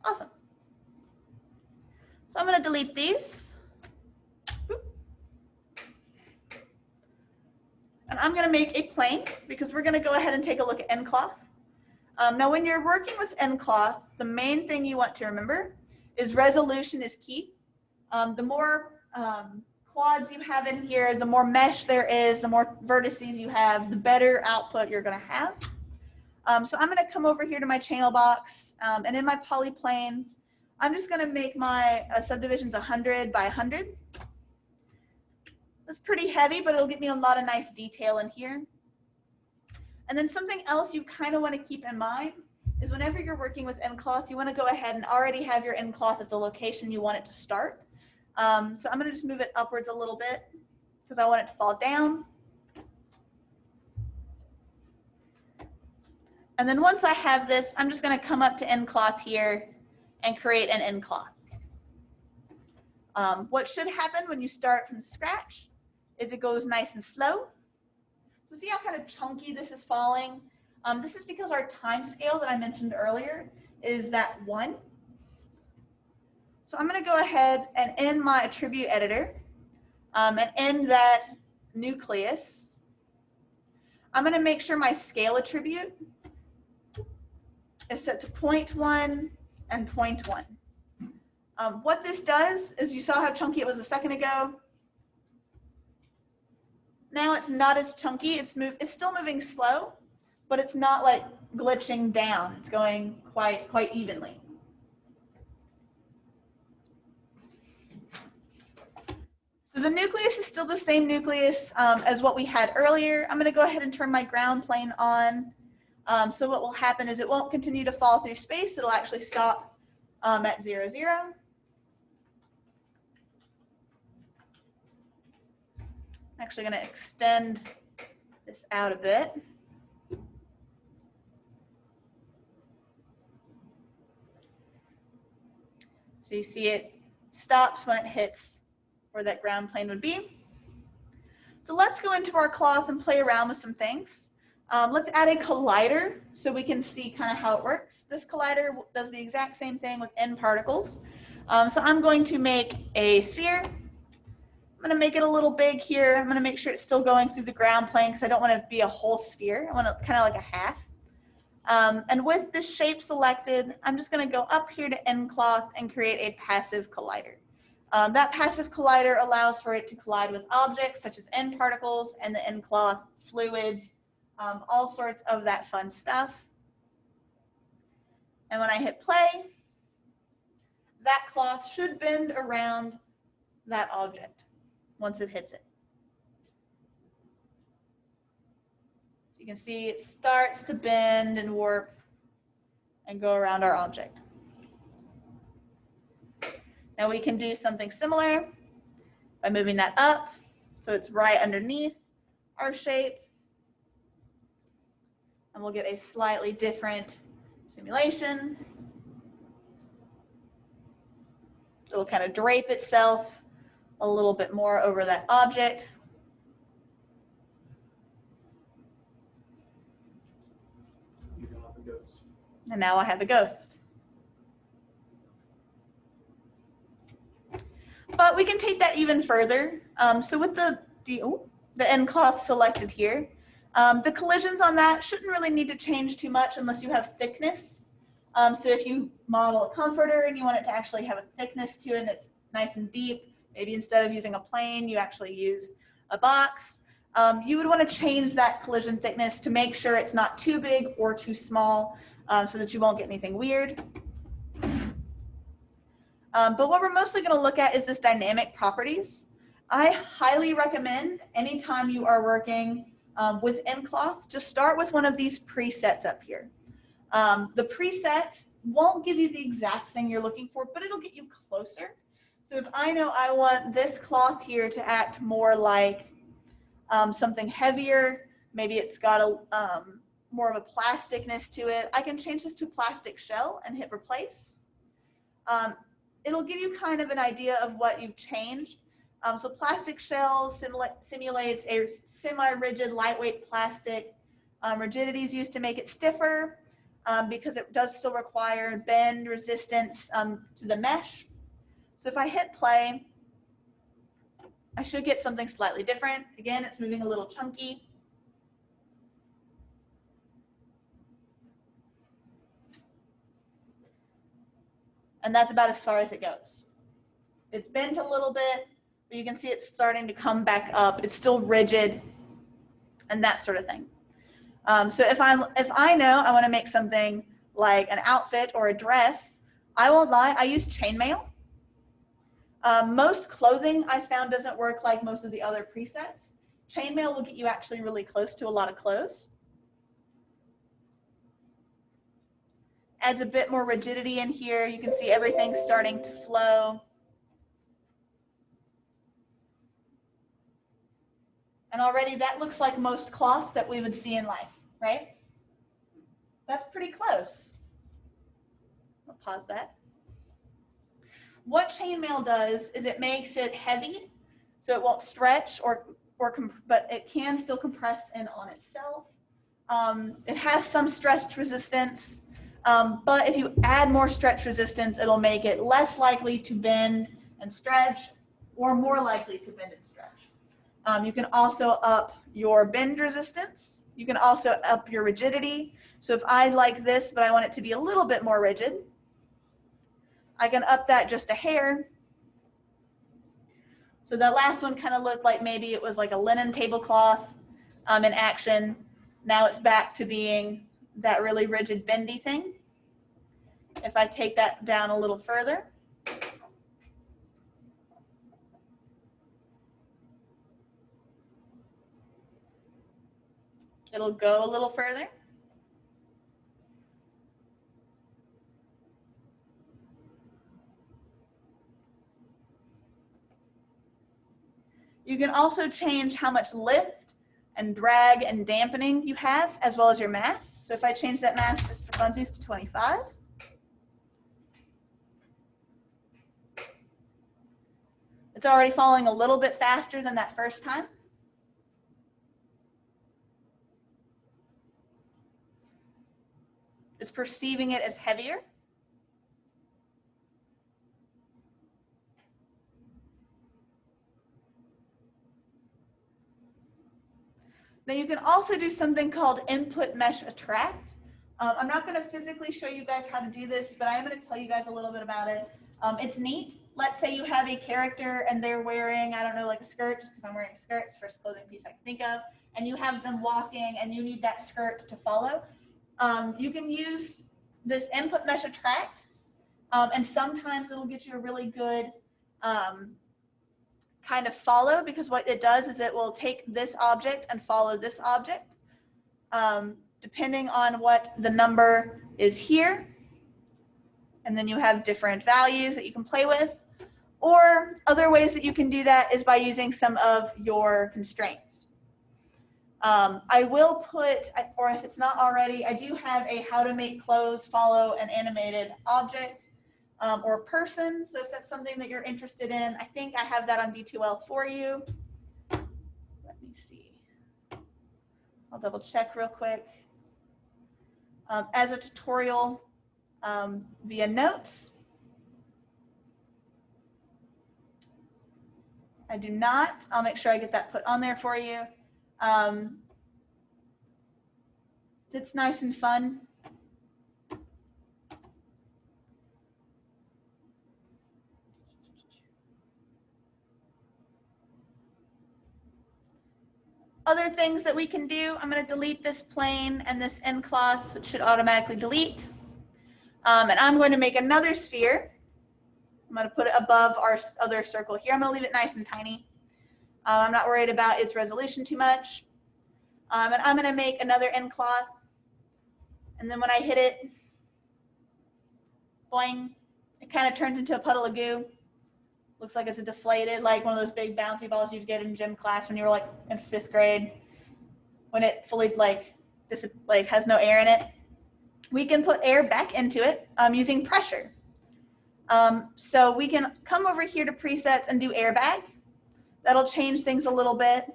Awesome. So I'm going to delete these. And I'm going to make a plane because we're going to go ahead and take a look at NCloth. Now, when you're working with NCloth, the main thing you want to remember is resolution is key. The more quads you have in here, the more mesh there is, the more vertices you have, the better output you're going to have. So I'm going to come over here to my channel box, and in my polyplane, I'm just going to make my subdivisions 100 by 100. That's pretty heavy, but it'll give me a lot of nice detail in here. And then something else you kind of want to keep in mind is whenever you're working with NCloth, you want to go ahead and already have your NCloth at the location you want it to start. So I'm going to just move it upwards a little bit because I want it to fall down. And then once I have this, I'm just going to come up to NCloth here and create an NCloth. What should happen when you start from scratch is it goes nice and slow. So see how kind of chunky this is falling? This is because our time scale that I mentioned earlier is that 1. So I'm going to go ahead and in my attribute editor and in that nucleus, I'm going to make sure my scale attribute is set to 0.1 and 0.1. What this does is you saw how chunky it was a second ago. Now it's not as chunky. It's still moving slow, but it's not like glitching down. It's going quite evenly. So the nucleus is still the same nucleus as what we had earlier. I'm going to go ahead and turn my ground plane on. So what will happen is it won't continue to fall through space. It'll actually stop at 0, 0. I'm actually going to extend this out a bit. So you see it stops when it hits where that ground plane would be. So let's go into our cloth and play around with some things. Let's add a collider so we can see kind of how it works. This collider does the exact same thing with N particles. So I'm going to make a sphere. I'm going to make it a little big here. I'm going to make sure it's still going through the ground plane because I don't want it to be a whole sphere. I want it kind of like a half. And with this shape selected, I'm just going to go up here to NCloth and create a passive collider. That passive collider allows for it to collide with objects such as N particles and the NCloth fluids, all sorts of that fun stuff. And when I hit play, that cloth should bend around that object once it hits it. You can see it starts to bend and warp and go around our object. Now we can do something similar by moving that up so it's right underneath our shape. And we'll get a slightly different simulation. It'll kind of drape itself a little bit more over that object. You can have a ghost. And now I have a ghost. But we can take that even further. So with the NCloth selected here, the collisions on that shouldn't really need to change too much unless you have thickness. So if you model a comforter and you want it to actually have a thickness to it and it's nice and deep, maybe instead of using a plane, you actually use a box. You would want to change that collision thickness to make sure it's not too big or too small so that you won't get anything weird. But what we're mostly going to look at is this dynamic properties. I highly recommend anytime you are working with Encloth, just start with one of these presets up here. The presets won't give you the exact thing you're looking for, but it'll get you closer. So if I know I want this cloth here to act more like something heavier, maybe it's got a more of a plasticness to it, I can change this to plastic shell and hit replace. It'll give you kind of an idea of what you've changed. So plastic shell simulates a semi-rigid, lightweight plastic. Rigidity is used to make it stiffer because it does still require bend resistance to the mesh. So if I hit play, I should get something slightly different. Again, it's moving a little chunky. And that's about as far as it goes. It's bent a little bit, but you can see it's starting to come back up. It's still rigid and that sort of thing. So if I know I want to make something like an outfit or a dress, I won't lie, I use chainmail. Most clothing I found doesn't work like most of the other presets. Chainmail will get you actually really close to a lot of clothes. Adds a bit more rigidity in here. You can see everything starting to flow. And already that looks like most cloth that we would see in life, right? That's pretty close. I'll pause that. What chainmail does is it makes it heavy, so it won't stretch but it can still compress in on itself. It has some stretch resistance, but if you add more stretch resistance, it'll make it less likely to bend and stretch, or more likely to bend and stretch. You can also up your bend resistance. You can also up your rigidity. So if I like this, but I want it to be a little bit more rigid, I can up that just a hair. So that last one kind of looked like maybe it was like a linen tablecloth in action. Now it's back to being that really rigid bendy thing. If I take that down a little further, it'll go a little further. You can also change how much lift and drag and dampening you have, as well as your mass. So if I change that mass just for funsies to 25, it's already falling a little bit faster than that first time. It's perceiving it as heavier. Now you can also do something called input mesh attract. I'm not going to physically show you guys how to do this, but I am going to tell you guys a little bit about it. It's neat. Let's say you have a character and they're wearing, I don't know, like a skirt, just because I'm wearing a skirt, it's the first clothing piece I can think of, and you have them walking and you need that skirt to follow. You can use this input mesh attract, and sometimes it'll get you a really good kind of follow, because what it does is it will take this object and follow this object, depending on what the number is here. And then you have different values that you can play with. Or other ways that you can do that is by using some of your constraints. I will put, or if it's not already, I do have a how to make clothes follow an animated object or person. So if that's something that you're interested in, I think I have that on D2L for you. Let me see. I'll double check real quick. As a tutorial via notes. I do not. I'll make sure I get that put on there for you. It's nice and fun. Other things that we can do, I'm going to delete this plane and this end cloth, which should automatically delete. And I'm going to make another sphere. I'm going to put it above our other circle here. I'm going to leave it nice and tiny. I'm not worried about its resolution too much. And I'm gonna make another end cloth. And then when I hit it, boing, it kind of turns into a puddle of goo. Looks like it's deflated, like one of those big bouncy balls you'd get in gym class when you were like in 5th grade, when it fully like has no air in it. We can put air back into it using pressure. So we can come over here to presets and do airbag. That'll change things a little bit.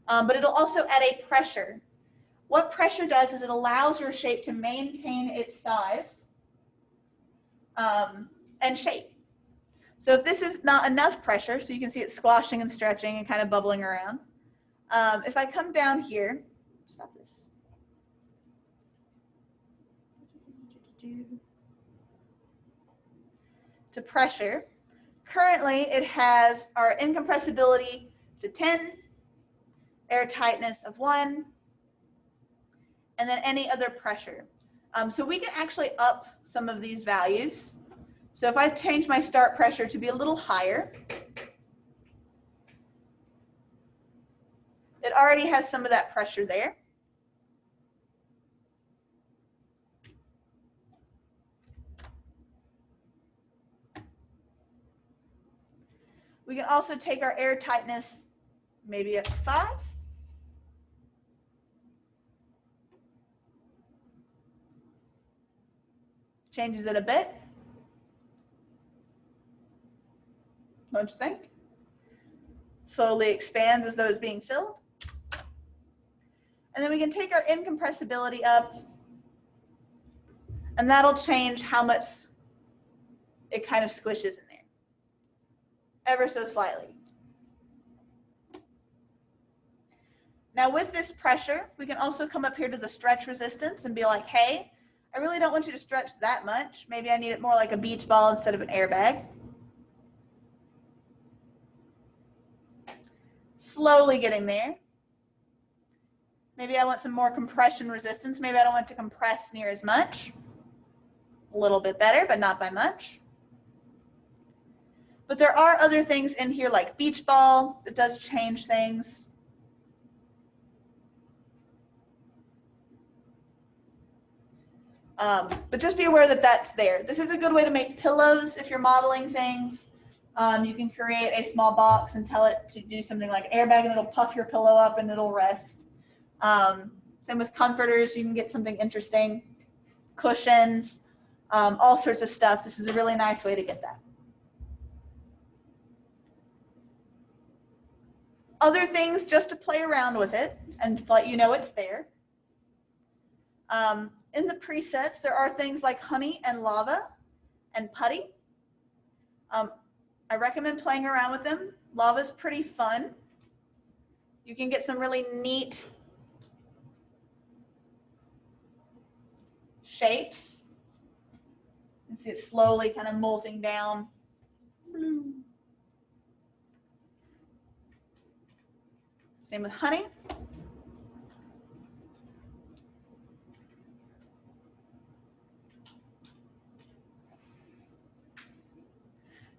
But it'll also add a pressure. What pressure does is it allows your shape to maintain its size and shape. So if this is not enough pressure, so you can see it squashing and stretching and kind of bubbling around. If I come down here, stop this. To pressure, currently it has our incompressibility to 10, air tightness of 1, and then any other pressure. So we can actually up some of these values. So if I change my start pressure to be a little higher, it already has some of that pressure there. We can also take our air tightness maybe at 5. Changes it a bit. Don't you think? Slowly expands as though it's being filled. And then we can take our incompressibility up, and that'll change how much it kind of squishes in there, ever so slightly. Now with this pressure, we can also come up here to the stretch resistance and be like, hey, I really don't want you to stretch that much. Maybe I need it more like a beach ball instead of an airbag. Slowly getting there. Maybe I want some more compression resistance. Maybe I don't want it to compress near as much. A little bit better, but not by much. But there are other things in here like beach ball that does change things. But just be aware that that's there. This is a good way to make pillows if you're modeling things. You can create a small box and tell it to do something like airbag, and it'll puff your pillow up and it'll rest. Same with comforters, you can get something interesting. Cushions, all sorts of stuff. This is a really nice way to get that. Other things just to play around with it and let you know it's there. In the presets, there are things like honey and lava and putty. I recommend playing around with them. Lava's pretty fun. You can get some really neat shapes. You can see it slowly kind of molting down. Same with honey.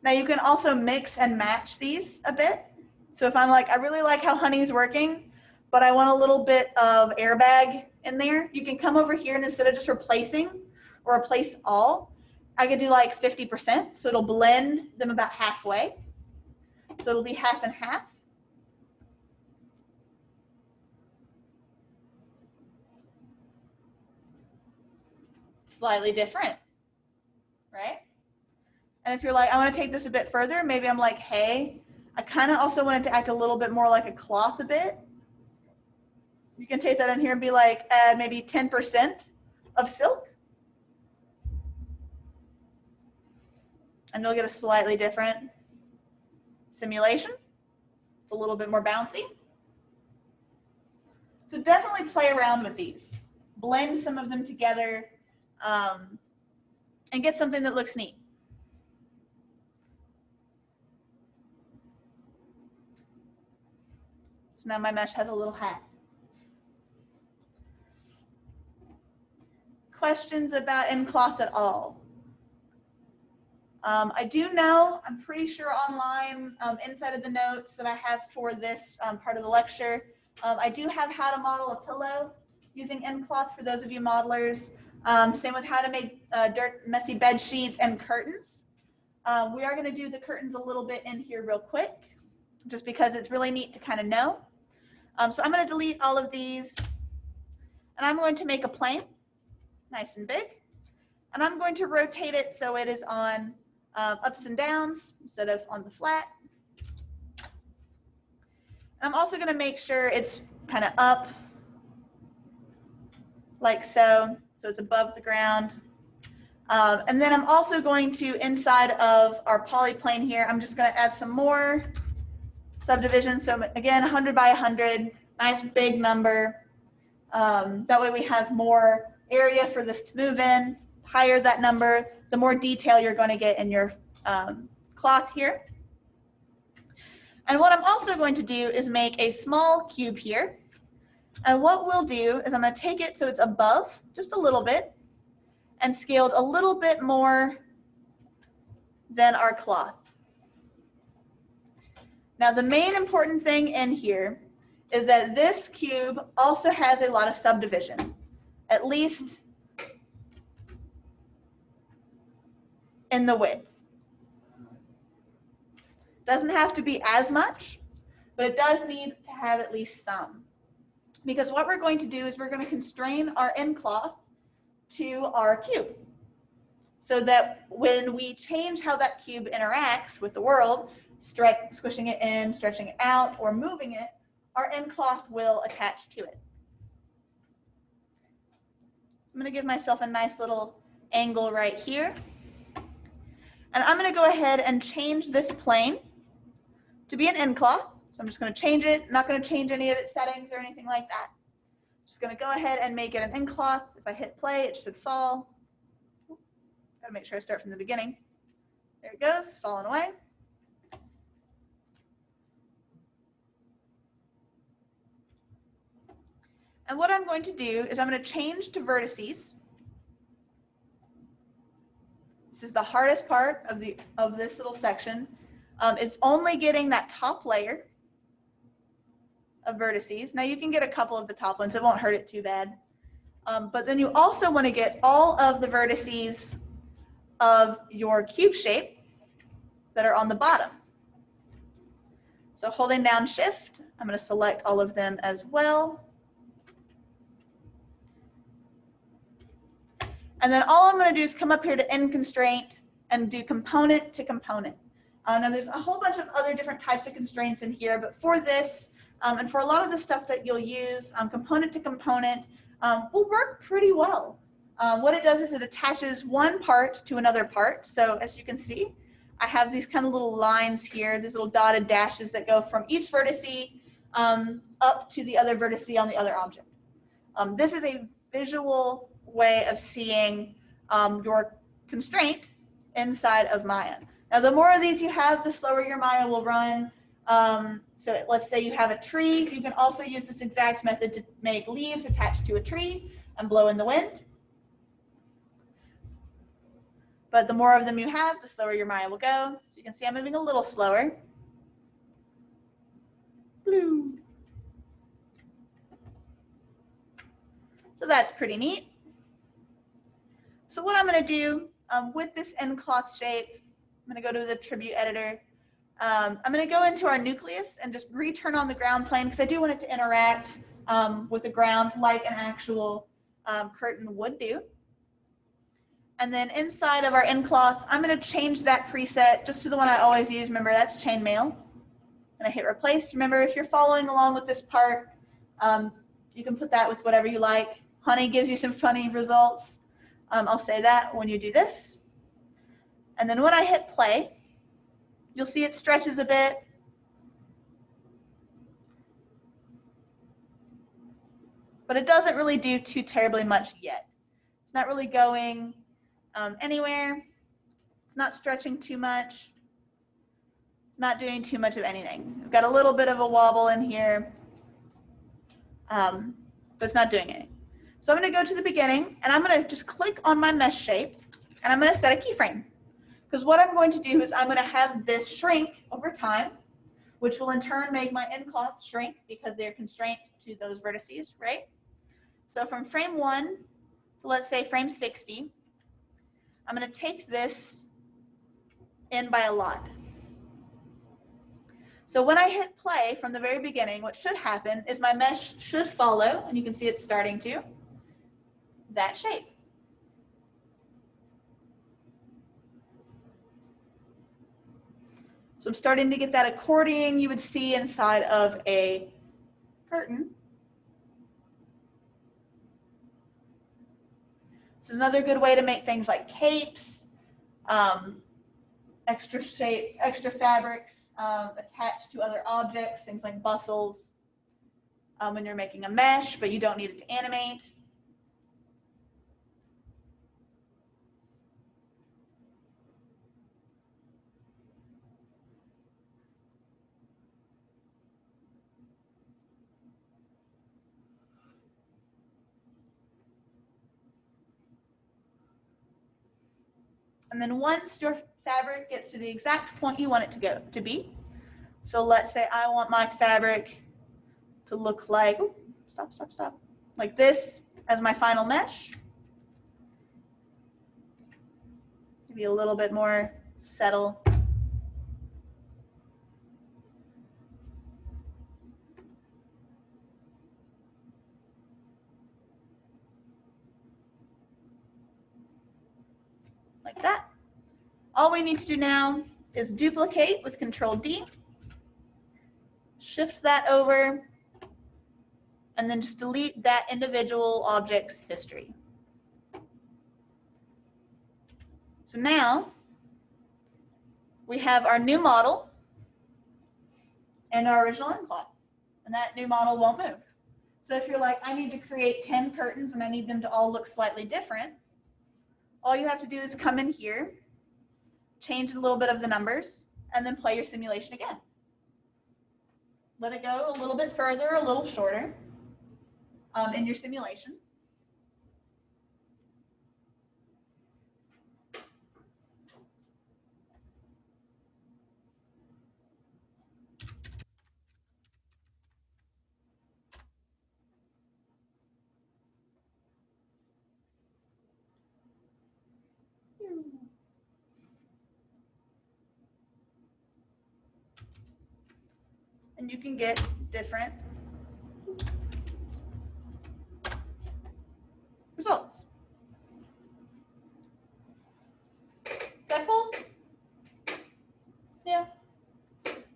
Now you can also mix and match these a bit. So if I'm like, I really like how honey's working, but I want a little bit of airbag in there, you can come over here and instead of just replacing or replace all, I could do like 50%. So it'll blend them about halfway. So it'll be half and half. Slightly different, right? And if you're like, I want to take this a bit further, maybe I'm like, hey, I kind of also want it to act a little bit more like a cloth a bit. You can take that in here and be like, add maybe 10% of silk. And you'll get a slightly different simulation. It's a little bit more bouncy. So definitely play around with these. Blend some of them together and get something that looks neat. So now my mesh has a little hat. Questions about end cloth at all? I do know, I'm pretty sure online, inside of the notes that I have for this part of the lecture, I do have how to model a pillow using end cloth for those of you modelers. Same with how to make messy bed sheets and curtains. We are going to do the curtains a little bit in here real quick, just because it's really neat to kind of know. So I'm going to delete all of these, and I'm going to make a plane, nice and big, and I'm going to rotate it so it is on ups and downs instead of on the flat. And I'm also going to make sure it's kind of up like so, so it's above the ground. And then I'm also going to, inside of our polyplane here, I'm just going to add some more subdivisions. So again, 100 by 100, nice big number. That way we have more area for this to move in. Higher that number, the more detail you're going to get in your cloth here. And what I'm also going to do is make a small cube here. And what we'll do is I'm going to take it so it's above just a little bit and scaled a little bit more than our cloth. Now the main important thing in here is that this cube also has a lot of subdivision, at least in the width. Doesn't have to be as much, but it does need to have at least some. Because what we're going to do is we're going to constrain our end cloth to our cube, so that when we change how that cube interacts with the world, squishing it in, stretching it out, or moving it, our end cloth will attach to it. I'm going to give myself a nice little angle right here. And I'm going to go ahead and change this plane to be an end cloth. So I'm just going to change it. I'm not going to change any of its settings or anything like that. Just going to go ahead and make it an end cloth. If I hit play, it should fall. Got to make sure I start from the beginning. There it goes, falling away. And what I'm going to do is I'm going to change to vertices. This is the hardest part of this little section. It's only getting that top layer of vertices. Now you can get a couple of the top ones. It won't hurt it too bad. But then you also want to get all of the vertices of your cube shape that are on the bottom. So holding down Shift, I'm going to select all of them as well. And then all I'm going to do is come up here to end constraint and do component to component. Now there's a whole bunch of other different types of constraints in here, but for this and for a lot of the stuff that you'll use, component to component will work pretty well. What it does is it attaches one part to another part. So as you can see, I have these kind of little lines here, these little dotted dashes that go from each vertice up to the other vertice on the other object. This is a visual way of seeing your constraint inside of Maya. Now, the more of these you have, the slower your Maya will run. So let's say you have a tree. You can also use this exact method to make leaves attached to a tree and blow in the wind. But the more of them you have, the slower your Maya will go. So you can see I'm moving a little slower. Blue. So that's pretty neat. So what I'm going to do with this end cloth shape, I'm going to go to the attribute editor. I'm going to go into our nucleus and just return on the ground plane because I do want it to interact with the ground like an actual curtain would do. And then inside of our end cloth, I'm going to change that preset just to the one I always use. Remember, that's chainmail. And I hit replace. Remember, if you're following along with this part, you can put that with whatever you like. Honey gives you some funny results. I'll say that when you do this. And then when I hit play, you'll see it stretches a bit. But it doesn't really do too terribly much yet. It's not really going anywhere. It's not stretching too much. It's not doing too much of anything. We've got a little bit of a wobble in here, but it's not doing anything. So I'm going to go to the beginning, and I'm going to just click on my mesh shape, and I'm going to set a keyframe. Because what I'm going to do is I'm going to have this shrink over time which will in turn make my end cloth shrink because they're constrained to those vertices, right? So from frame 1 to, let's say, frame 60, I'm going to take this in by a lot. So when I hit play from the very beginning, what should happen is my mesh should follow, and you can see it's starting to, that shape. So I'm starting to get that accordion you would see inside of a curtain. This is another good way to make things like capes, extra shape, extra fabrics attached to other objects, things like bustles, when you're making a mesh, but you don't need it to animate. And then once your fabric gets to the exact point you want it to be, so let's say I want my fabric to look like, ooh, stop, like this as my final mesh. Maybe a little bit more settle. Like that. All we need to do now is duplicate with Control D, shift that over, and then just delete that individual object's history. So now we have our new model and our original end cloth, and that new model won't move. So if you're like, I need to create 10 curtains and I need them to all look slightly different, all you have to do is come in here, change a little bit of the numbers, and then play your simulation again. Let it go a little bit further, a little shorter in your simulation. And you can get different results. Is that cool? Yeah.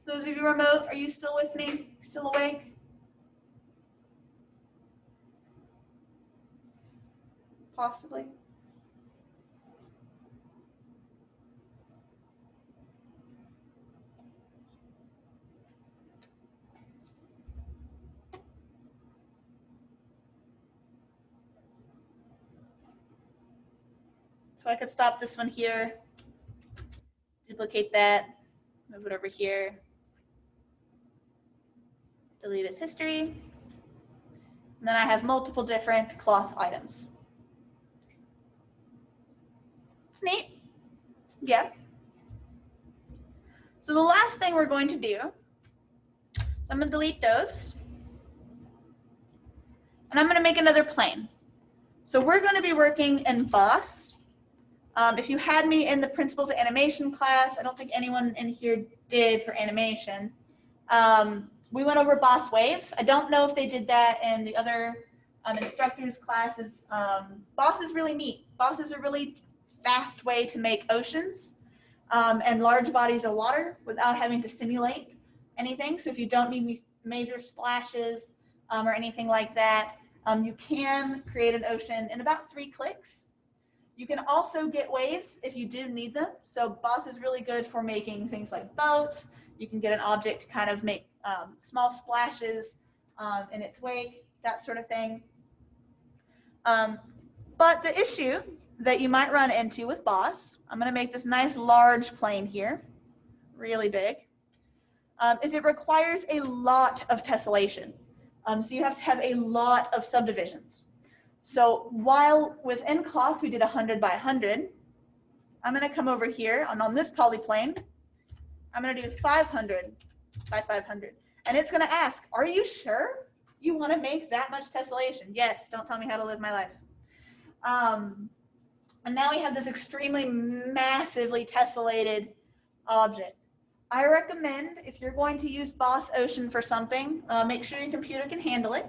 Those of you remote, are you still with me? Still awake? Possibly. So I could stop this one here, duplicate that, move it over here, delete its history, and then I have multiple different cloth items. It's neat. Yeah. So the last thing we're going to do, so I'm going to delete those, and I'm going to make another plane. So we're going to be working in Boss. If you had me in the Principles of Animation class, I don't think anyone in here did for animation. We went over Boss Waves. I don't know if they did that in the other instructors' classes. Boss is really neat. Boss is a really fast way to make oceans and large bodies of water without having to simulate anything. So if you don't need major splashes or anything like that, you can create an ocean in about 3 clicks. You can also get waves if you do need them. So Boss is really good for making things like boats. You can get an object to kind of make small splashes in its wake, that sort of thing. But the issue that you might run into with Boss, I'm going to make this nice large plane here, really big, is it requires a lot of tessellation. So you have to have a lot of subdivisions. So while within cloth we did 100 by 100, I'm going to come over here and on this polyplane, I'm going to do 500 by 500. And it's going to ask, are you sure you want to make that much tessellation? Yes, don't tell me how to live my life. And now we have this extremely massively tessellated object. I recommend, if you're going to use Boss Ocean for something, make sure your computer can handle it.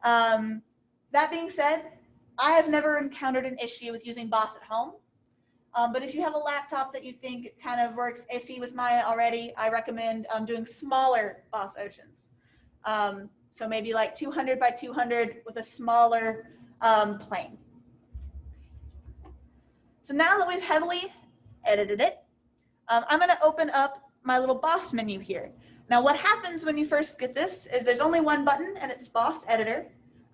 That being said, I have never encountered an issue with using Boss at home. But if you have a laptop that you think kind of works iffy with Maya already, I recommend doing smaller Boss Oceans. So maybe like 200 by 200 with a smaller plane. So now that we've heavily edited it, I'm going to open up my little Boss menu here. Now what happens when you first get this is there's only one button and it's Boss Editor.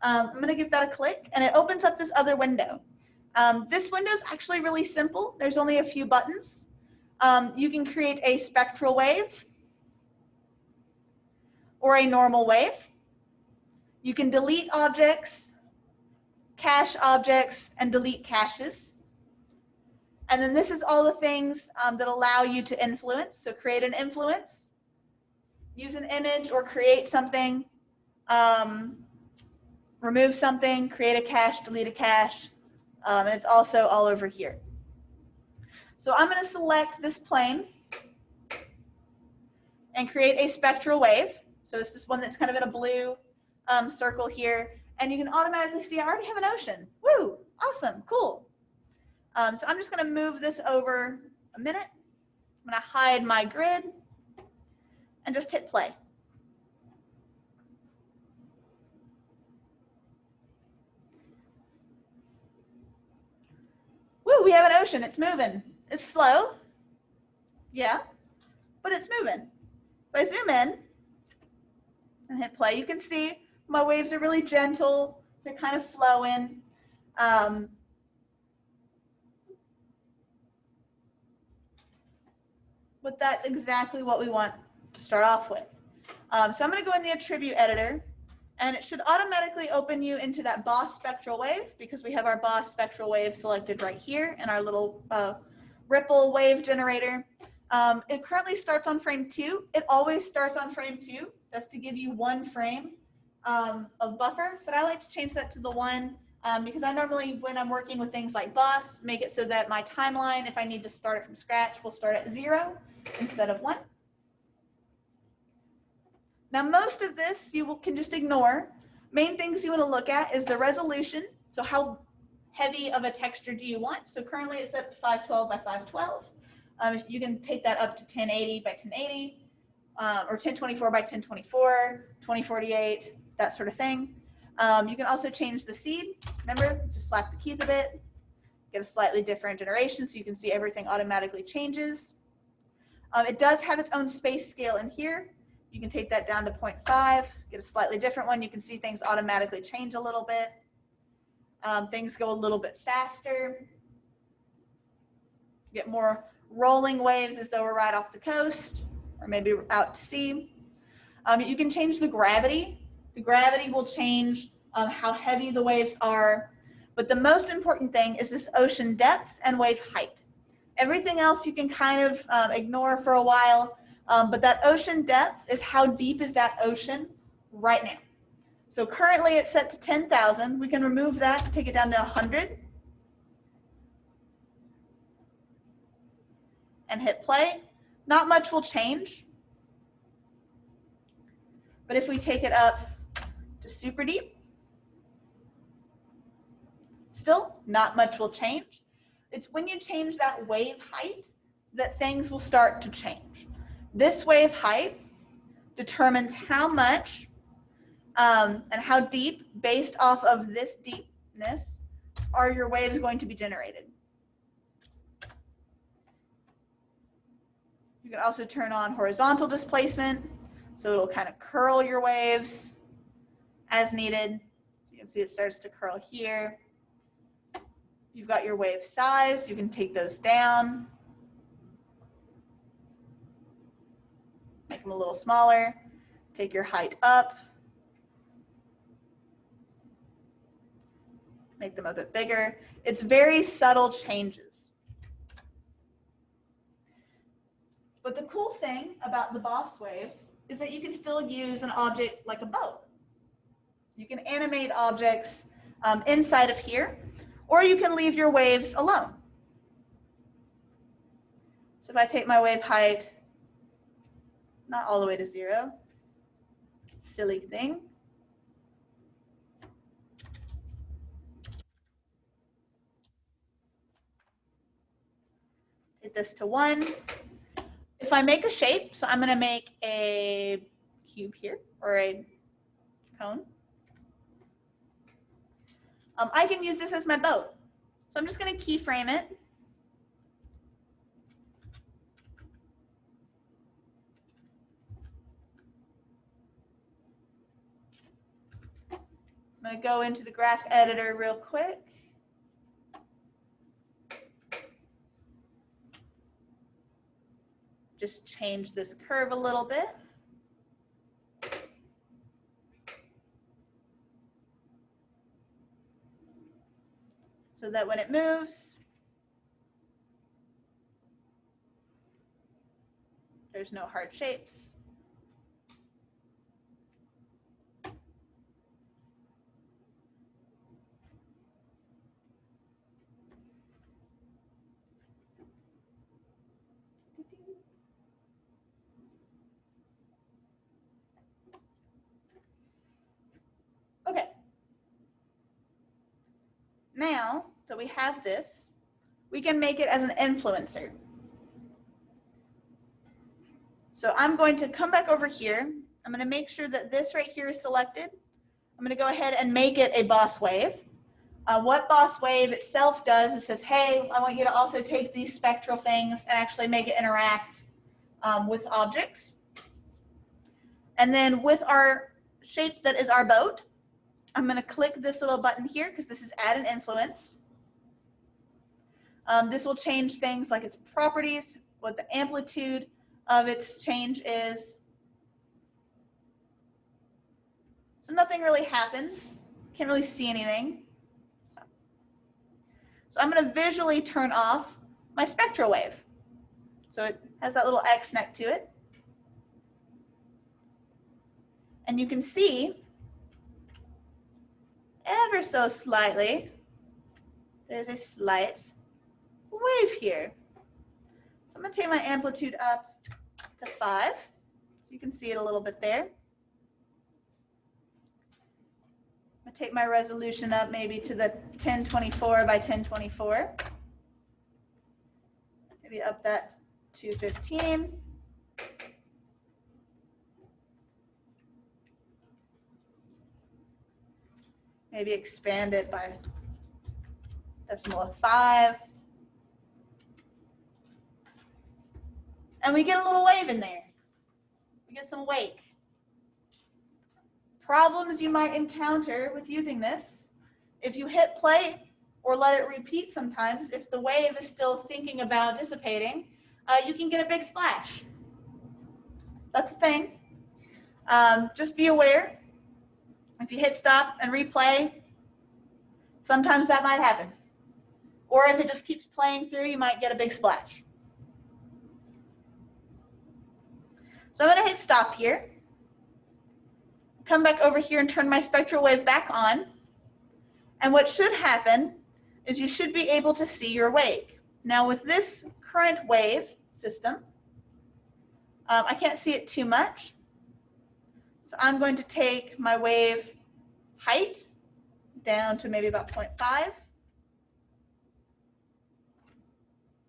I'm going to give that a click and it opens up this other window. This window is actually really simple. There's only a few buttons. You can create a spectral wave or a normal wave. You can delete objects, cache objects, and delete caches. And then this is all the things that allow you to influence. So create an influence, use an image or create something, remove something, create a cache, delete a cache, and it's also all over here. So I'm going to select this plane and create a spectral wave. So it's this one that's kind of in a blue circle here. And you can automatically see I already have an ocean. Woo, awesome, cool. So I'm just going to move this over a minute. I'm going to hide my grid and just hit play. Woo, we have an ocean. It's moving. It's slow. Yeah, but it's moving. If I zoom in and hit play, you can see my waves are really gentle. They're kind of flowing. But that's exactly what we want to start off with. So I'm going to go in the attribute editor, and it should automatically open you into that Boss spectral wave because we have our Boss spectral wave selected right here in our little ripple wave generator. It currently starts on frame 2. It always starts on frame 2. That's to give you 1 frame of buffer, but I like to change that to the 1 because I normally, when I'm working with things like Boss, make it so that my timeline, if I need to start it from scratch, will start at 0 instead of 1. Now, most of this you can just ignore. Main things you want to look at is the resolution. So how heavy of a texture do you want? So currently it's set to 512 by 512. You can take that up to 1080 by 1080 or 1024 by 1024, 2048, that sort of thing. You can also change the seed. Remember, just slap the keys a bit, get a slightly different generation so you can see everything automatically changes. It does have its own space scale in here. You can take that down to 0.5, get a slightly different one. You can see things automatically change a little bit. Things go a little bit faster. Get more rolling waves as though we're right off the coast or maybe out to sea. You can change the gravity. The gravity will change how heavy the waves are. But the most important thing is this ocean depth and wave height. Everything else you can kind of ignore for a while. But that ocean depth is how deep is that ocean right now. So currently it's set to 10,000. We can remove that and take it down to 100. And hit play. Not much will change. But if we take it up to super deep, still not much will change. It's when you change that wave height that things will start to change. This wave height determines how much and how deep, based off of this deepness, are your waves going to be generated. You can also turn on horizontal displacement, so it'll kind of curl your waves as needed. You can see it starts to curl here. You've got your wave size. You can take those down. Make them a little smaller. Take your height up. Make them a bit bigger. It's very subtle changes. But the cool thing about the Boss waves is that you can still use an object like a boat. You can animate objects inside of here, or you can leave your waves alone. So if I take my wave height, not all the way to 0, silly thing. Hit this to 1. If I make a shape, so I'm going to make a cube here, or a cone. I can use this as my boat. So I'm just going to keyframe it. I'm going to go into the graph editor real quick. Just change this curve a little bit. So that when it moves, there's no hard shapes. Okay. Now that we have this, we can make it as an influencer. So I'm going to come back over here. I'm going to make sure that this right here is selected. I'm going to go ahead and make it a boss wave. What boss wave itself does is says, hey, I want you to also take these spectral things and actually make it interact with objects. And then with our shape that is our boat, I'm going to click this little button here because this is add an influence. This will change things like its properties, what the amplitude of its change is. So nothing really happens. Can't really see anything. So I'm going to visually turn off my spectral wave. So it has that little X next to it. And you can see ever so slightly, there's a slight wave here. So I'm going to take my amplitude up to 5. So you can see it a little bit there. I'm going to take my resolution up maybe to the 1024 by 1024. Maybe up that to 15. Maybe expand it by decimal of 5. And we get a little wave in there. We get some wake. Problems you might encounter with using this, if you hit play or let it repeat sometimes, if the wave is still thinking about dissipating, you can get a big splash. That's the thing. Just be aware. If you hit stop and replay, sometimes that might happen. Or if it just keeps playing through, you might get a big splash. So I'm going to hit stop here. Come back over here and turn my spectral wave back on. And what should happen is you should be able to see your wake. Now with this current wave system, I can't see it too much. So I'm going to take my wave height down to maybe about 0.5.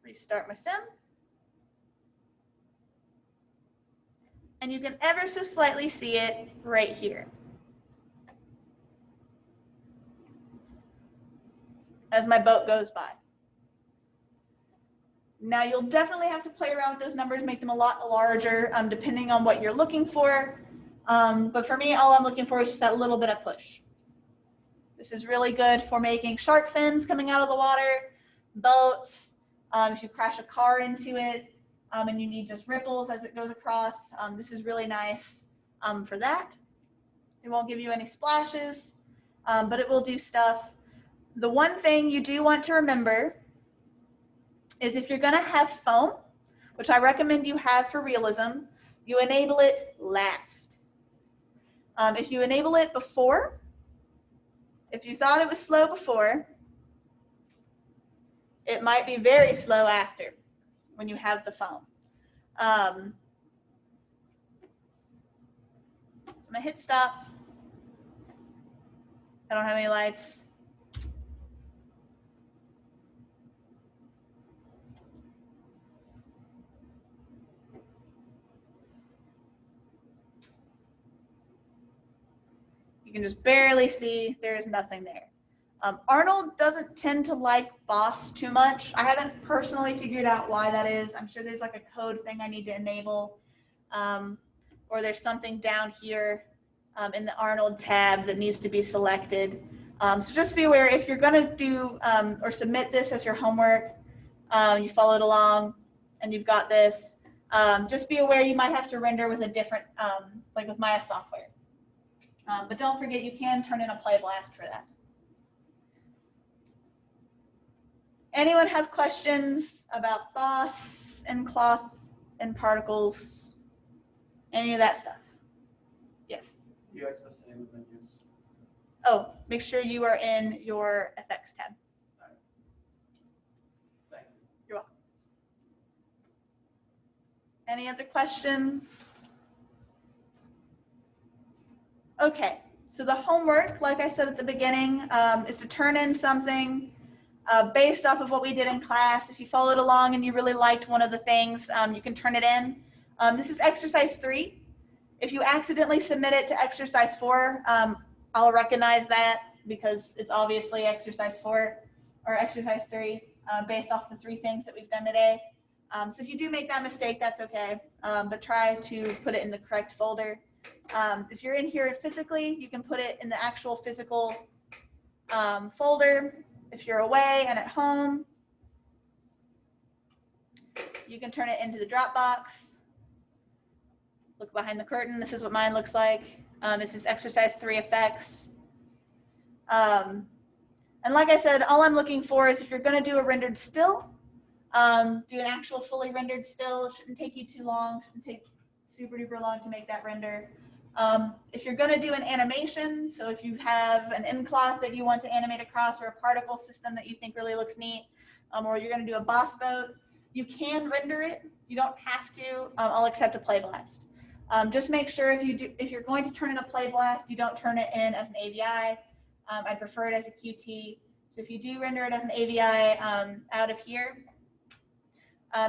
Restart my sim. And you can ever so slightly see it right here. As my boat goes by. Now you'll definitely have to play around with those numbers, make them a lot larger, depending on what you're looking for. But for me, all I'm looking for is just that little bit of push. This is really good for making shark fins coming out of the water, boats, if you crash a car into it, and you need just ripples as it goes across. This is really nice for that. It won't give you any splashes, but it will do stuff. The one thing you do want to remember is if you're going to have foam, which I recommend you have for realism, You enable it last. If you enable it before, if you thought it was slow before, it might be very slow after when you have the phone. So I'm gonna hit stop. I don't have any lights. You can just barely see, there's nothing there. Arnold doesn't tend to like Boss too much. I haven't personally figured out why that is. I'm sure there's like a code thing I need to enable, or there's something down here in the Arnold tab that needs to be selected. So just be aware, if you're gonna do or submit this as your homework, you followed along and you've got this, just be aware you might have to render with a different, like with Maya software. But don't forget, you can turn in a Play Blast for that. Anyone have questions about Boss and Cloth and Particles? Any of that stuff? Yes. You access any of the menus. Oh, make sure you are in your FX tab. Thank you. You're welcome. Any other questions? Okay, so the homework, like I said at the beginning, is to turn in something based off of what we did in class. If you followed along and you really liked one of the things, you can turn it in. This is exercise 3. If you accidentally submit it to exercise 4, I'll recognize that because it's obviously exercise 4 or exercise 3 based off the 3 things that we've done today. So if you do make that mistake, that's okay, but try to put it in the correct folder. If you're in here physically, you can put it in the actual physical folder. If you're away and at home, you can turn it into the Dropbox. Look behind the curtain. This is what mine looks like. This is exercise 3 effects. And like I said, all I'm looking for is if you're going to do a rendered still, do an actual fully rendered still. It shouldn't take you too long. Shouldn't take super duper long to make that render. If you're going to do an animation, so if you have an in-cloth that you want to animate across or a particle system that you think really looks neat, or you're going to do a boss boat, you can render it. You don't have to. I'll accept a Play Blast. Just make sure if you're going to turn in a Play Blast, you don't turn it in as an AVI. I'd prefer it as a QT. So if you do render it as an AVI out of here,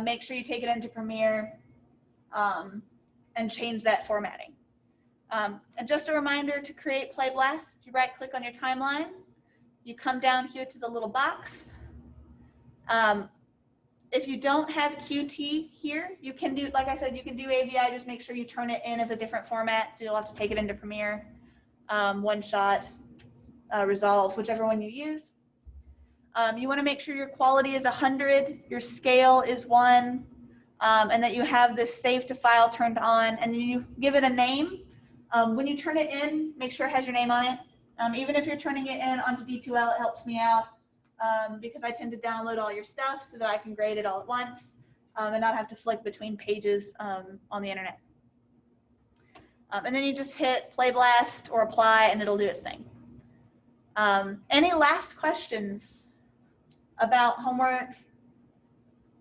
make sure you take it into Premiere and change that formatting. And just a reminder, to create Play Blast, you right click on your timeline, you come down here to the little box. If you don't have QT here, you can do, like I said, you can do AVI, just make sure you turn it in as a different format. So you'll have to take it into Premiere, One Shot, Resolve, whichever one you use. You want to make sure your quality is 100, your scale is 1, and that you have this save to file turned on, and then you give it a name. When you turn it in, make sure it has your name on it. Even if you're turning it in onto D2L, it helps me out because I tend to download all your stuff so that I can grade it all at once and not have to flick between pages on the internet. And then you just hit Play Blast or Apply, and it'll do its thing. Any last questions about homework?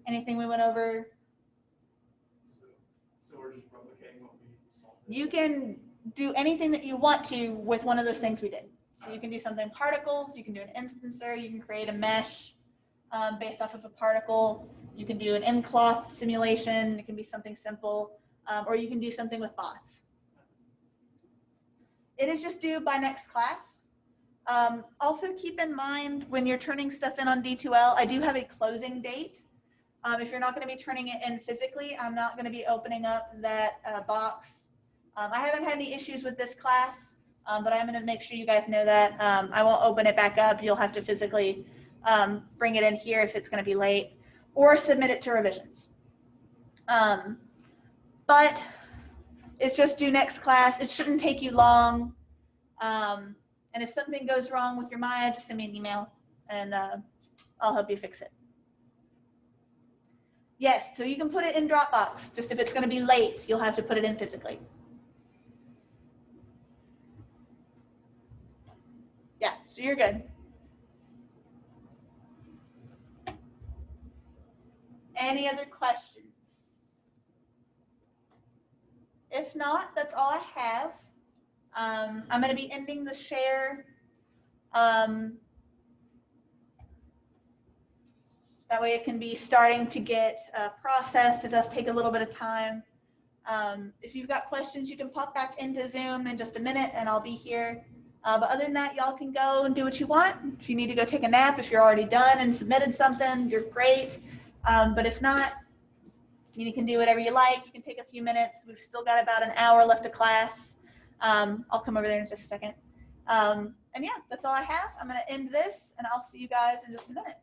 Anything we went over? So we're just replicating what we solved. You can do anything that you want to with one of those things we did. So you can do something particles, you can do an instancer, you can create a mesh based off of a particle, you can do an in-cloth simulation, it can be something simple, or you can do something with Boss. It is just due by next class. Also keep in mind when you're turning stuff in on D2L, I do have a closing date. If you're not going to be turning it in physically, I'm not going to be opening up that box. I haven't had any issues with this class, but I'm going to make sure you guys know that. I won't open it back up. You'll have to physically bring it in here if it's going to be late, or submit it to revisions. But it's just due next class. It shouldn't take you long. And if something goes wrong with your Maya, just send me an email, and I'll help you fix it. Yes, so you can put it in Dropbox. Just if it's going to be late, you'll have to put it in physically. Yeah, so you're good. Any other questions? If not, that's all I have. I'm going to be ending the share. That way it can be starting to get processed. It does take a little bit of time. If you've got questions, you can pop back into Zoom in just a minute and I'll be here. But other than that, y'all can go and do what you want. If you need to go take a nap, if you're already done and submitted something, you're great. But if not, you can do whatever you like. You can take a few minutes. We've still got about an hour left of class. I'll come over there in just a second. And yeah, that's all I have. I'm going to end this and I'll see you guys in just a minute.